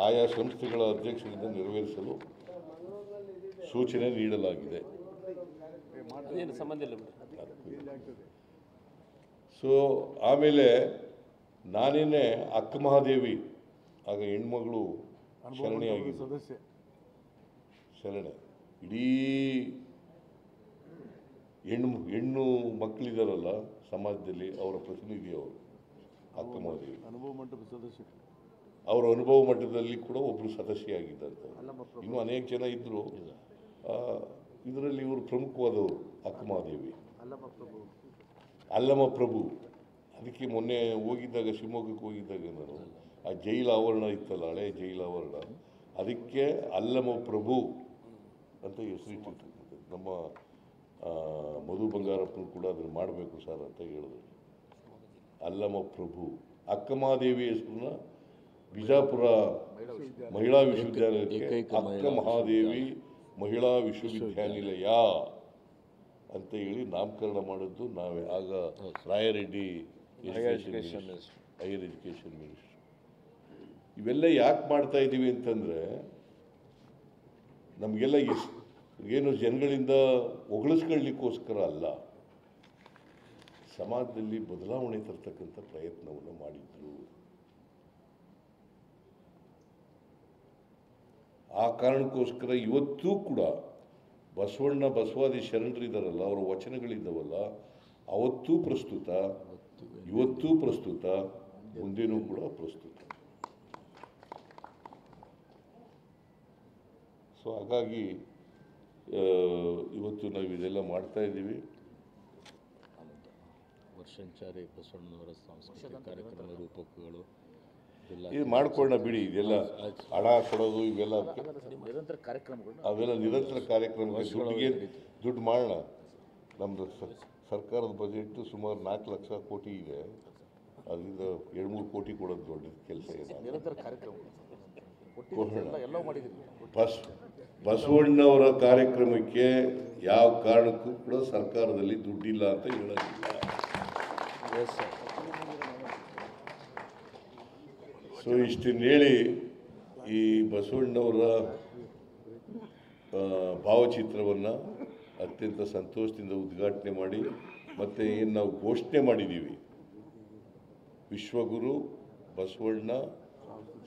H: ಆಯಾ ಸಂಸ್ಥೆಗಳ ಅಧ್ಯಕ್ಷರಿಂದ ನೆರವೇರಿಸಲು ಸೂಚನೆ ನೀಡಲಾಗಿದೆ. ಸೊ ಆಮೇಲೆ ನಾನೇನೆ ಅಕ್ಕ ಮಹಾದೇವಿ, ಆಗ ಹೆಣ್ಮಗಳು ಶರಣೆಯಾಗಿದ್ದು, ಶರಣೆ ಇಡೀ ಹೆಣ್ಣು ಮಕ್ಕಳಿದಾರಲ್ಲ ಸಮಾಜದಲ್ಲಿ, ಅವರ ಪ್ರತಿನಿಧಿ ಅವರು ಅಕ್ಕ ಮಹಾದೇವಿ. ಅವರ ಅನುಭವ ಮಟ್ಟದಲ್ಲಿ ಕೂಡ ಒಬ್ಬರು ಸದಸ್ಯೆಯಾಗಿದ್ದಂಥ. ಇನ್ನೂ ಅನೇಕ ಜನ ಇದ್ದರು. ಇದರಲ್ಲಿ ಇವರು ಪ್ರಮುಖವಾದವರು ಅಕ್ಕ ಮಹಾದೇವಿ, ಅಲ್ಲಮ ಪ್ರಭು. ಅದಕ್ಕೆ ಮೊನ್ನೆ ಹೋಗಿದ್ದಾಗ, ಶಿವಮೊಗ್ಗಕ್ಕೆ ಹೋಗಿದ್ದಾಗ, ನಾನು ಆ ಜೈಲು ಆವರಣ ಇತ್ತಲ್ಲ, ಹಳೆ ಜೈಲು ಆವರಣ, ಅದಕ್ಕೆ ಅಲ್ಲಮ ಪ್ರಭು ಅಂತ ಹೆಸರಿಟ್ಟಿತ್ತು. ನಮ್ಮ ಮಧು ಬಂಗಾರಪ್ಪನ ಕೂಡ ಅದನ್ನು ಮಾಡಬೇಕು ಸರ್ ಅಂತ ಹೇಳಿದ್ರು. ಅಲ್ಲಮ ಪ್ರಭು. ಅಕ್ಕ ಮಹಾದೇವಿ ಹೆಸರನ್ನ ಬಿಜಾಪುರ ಮಹಿಳಾ ವಿಶ್ವವಿದ್ಯಾಲಯಕ್ಕೆ ಅಕ್ಕ ಮಹಾದೇವಿ ಮಹಿಳಾ ವಿಶ್ವವಿದ್ಯಾನಿಲಯ ಅಂತ ಹೇಳಿ ನಾಮಕರಣ ಮಾಡಿದ್ದು ನಾವೇ. ಆಗ ರಾಯರೆಡ್ಡಿ ಹೈಯರ್ ಎಜುಕೇಷನ್ ಮಿನಿಸ್ಟರ್. ಇವೆಲ್ಲ ಯಾಕೆ ಮಾಡ್ತಾ ಇದ್ದೀವಿ ಅಂತಂದರೆ, ನಮಗೆಲ್ಲ ಏನು ಜನಗಳಿಂದ ಹೊಗಳಿಸ್ಕೊಳ್ಳಿಕ್ಕೋಸ್ಕರ ಅಲ್ಲ, ಸಮಾಜದಲ್ಲಿ ಬದಲಾವಣೆ ತರ್ತಕ್ಕಂಥ ಪ್ರಯತ್ನವನ್ನು ಮಾಡಿದ್ರು. ಆ ಕಾರಣಕ್ಕೋಸ್ಕರ ಇವತ್ತೂ ಕೂಡ ಬಸವಣ್ಣ ಬಸವಾದಿ ಶರಣರಿದ್ದಾರಲ್ಲ, ಅವರ ವಚನಗಳಿದ್ದಾವಲ್ಲ, ಅವತ್ತೂ ಪ್ರಸ್ತುತ, ಇವತ್ತೂ ಪ್ರಸ್ತುತ, ಮುಂದೇನೂ ಕೂಡ ಪ್ರಸ್ತುತ. ಸೊ ಹಾಗಾಗಿ ಇವತ್ತು ನಾವು ಇದೆಲ್ಲ ಮಾಡ್ತಾ ಇದ್ದೀವಿ.
I: ವರ್ಷಾಂಚಾರಿ ಬಸವಣ್ಣನವರ ಸಾಂಸ್ಕೃತಿಕ ಕಾರ್ಯಕ್ರಮ ರೂಪಕಗಳು
H: ಇದು ಮಾಡ್ಕೊಳ್ಳೋಣ ಬಿಡಿ. ಇದೆಲ್ಲ ಹಣ ಕೊಡೋದು ಇವೆಲ್ಲ
I: ನಿರಂತರ ಕಾರ್ಯಕ್ರಮಗಳು,
H: ಅವೆಲ್ಲ ನಿರಂತರ ಕಾರ್ಯಕ್ರಮಕ್ಕೆ ದುಡ್ಡು ಮಾಡೋಣ. ನಮ್ಮದು ಸರ್ಕಾರದ ಬಜೆಟ್ ಸುಮಾರು 4 ಲಕ್ಷ ಕೋಟಿ ಇದೆ. ಅದರಿಂದ 2-3 ಕೋಟಿ ಕೊಡೋದು ದೊಡ್ಡ ಕೆಲಸ ಇದೆ.
I: ನಿರಂತರ ಕಾರ್ಯಕ್ರಮ
H: ಬಸವಣ್ಣವರ ಕಾರ್ಯಕ್ರಮಕ್ಕೆ ಯಾವ ಕಾರಣಕ್ಕೂ ಕೂಡ ಸರ್ಕಾರದಲ್ಲಿ ದುಡ್ಡಿಲ್ಲ ಅಂತ ಹೇಳೋದಿಲ್ಲ. ಸೊ ಇಷ್ಟನ್ನು ಹೇಳಿ ಈ ಬಸವಣ್ಣವರ ಭಾವಚಿತ್ರವನ್ನು ಅತ್ಯಂತ ಸಂತೋಷದಿಂದ ಉದ್ಘಾಟನೆ ಮಾಡಿ, ಮತ್ತು ಏನು ನಾವು ಘೋಷಣೆ ಮಾಡಿದ್ದೀವಿ ವಿಶ್ವಗುರು ಬಸವಣ್ಣ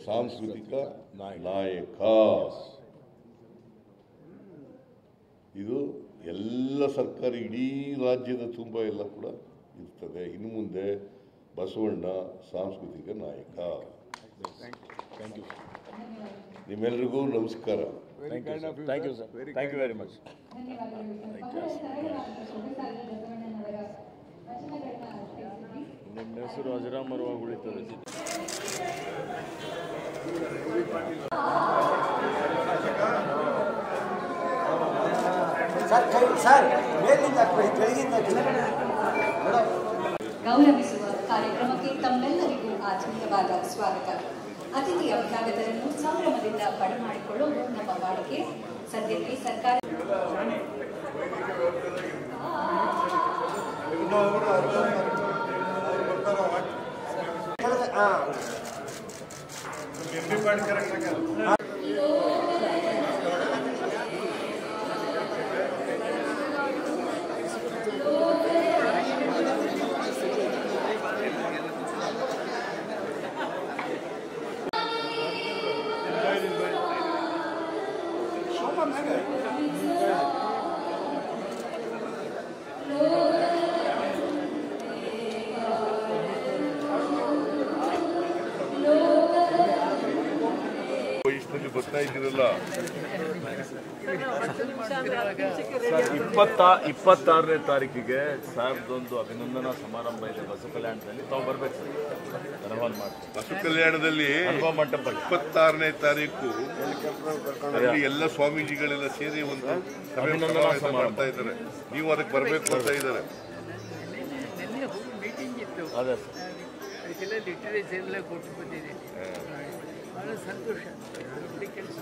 H: ಸಾಂಸ್ಕೃತಿಕ ನಾಯಕ. ಇದು ಎಲ್ಲ ಸರ್ಕಾರಿ ಇಡೀ ರಾಜ್ಯದ ತುಂಬ ಎಲ್ಲ ಕೂಡ ಇರ್ತದೆ. ಇನ್ನು ಮುಂದೆ ಬಸವಣ್ಣ ಸಾಂಸ್ಕೃತಿಕ ನಾಯಕ. ನಿಮ್ಮೆಲ್ಲರಿಗೂ ನಮಸ್ಕಾರ.
I: Thank you sir. Thank you very much. ನಿಮ್ಮ ಹೆಸರು ಅಜರಾಮರವಾಗಿ ಉಳಿತದೆ.
E: ಗೌರವಿಸುವ ಕಾರ್ಯಕ್ರಮಕ್ಕೆ ತಮ್ಮೆಲ್ಲರಿಗೂ ಆತ್ಮೀಯವಾದ ಸ್ವಾಗತ. ಅತಿಥಿ ಅಭ್ಯಾಗತರನ್ನು ಸಂಭ್ರಮದಿಂದ ಬರಮಾಡಿಕೊಳ್ಳುವುದು ನಮ್ಮ ವಾಡಿಕೆ. ಸದ್ಯಕ್ಕೆ ಸರ್ಕಾರ
H: ವಯಸ್ಸಿನಲ್ಲಿ ಬರ್ತಾ ಇದ್ದೀರಲ್ಲ,
I: 26ನೇ ತಾರೀಕಿಗೆ ಸಾಹೇಬ್ದೊಂದು ಅಭಿನಂದನಾ ಸಮಾರಂಭ ಇದೆ ಬಸವ ಕಲ್ಯಾಣದಲ್ಲಿ. ತಾವು ಬರ್ಬೇಕು ಸರ್, ಆಹ್ವಾನ ಮಾಡ್ತೀವಿ.
H: ಬಸವ ಕಲ್ಯಾಣದಲ್ಲಿ 26ನೇ ತಾರೀಕು ಅಲ್ಲಿ ಎಲ್ಲ ಸ್ವಾಮೀಜಿಗಳೆಲ್ಲ ಸೇರಿ ಒಂದು
I: ಅಭಿನಂದನಾ ಸಮಾರಂಭ
H: ಮಾಡ್ತಾ ಇದ್ದಾರೆ. ನೀವು ಅದಕ್ಕೆ ಬರಬೇಕು ಅಂತ ಇದ್ದಾರೆ.
G: ಮೀಟಿಂಗ್ ಇತ್ತು,
I: ಅದೇ
G: ಅದಕ್ಕೆಲ್ಲ ಲಿಟರೇಚರ್ ಎಲ್ಲ ಕೊಟ್ಟು ಬಂದಿದ್ದೀನಿ. ಬಹಳ ಸಂತೋಷ. ಕೆಲಸ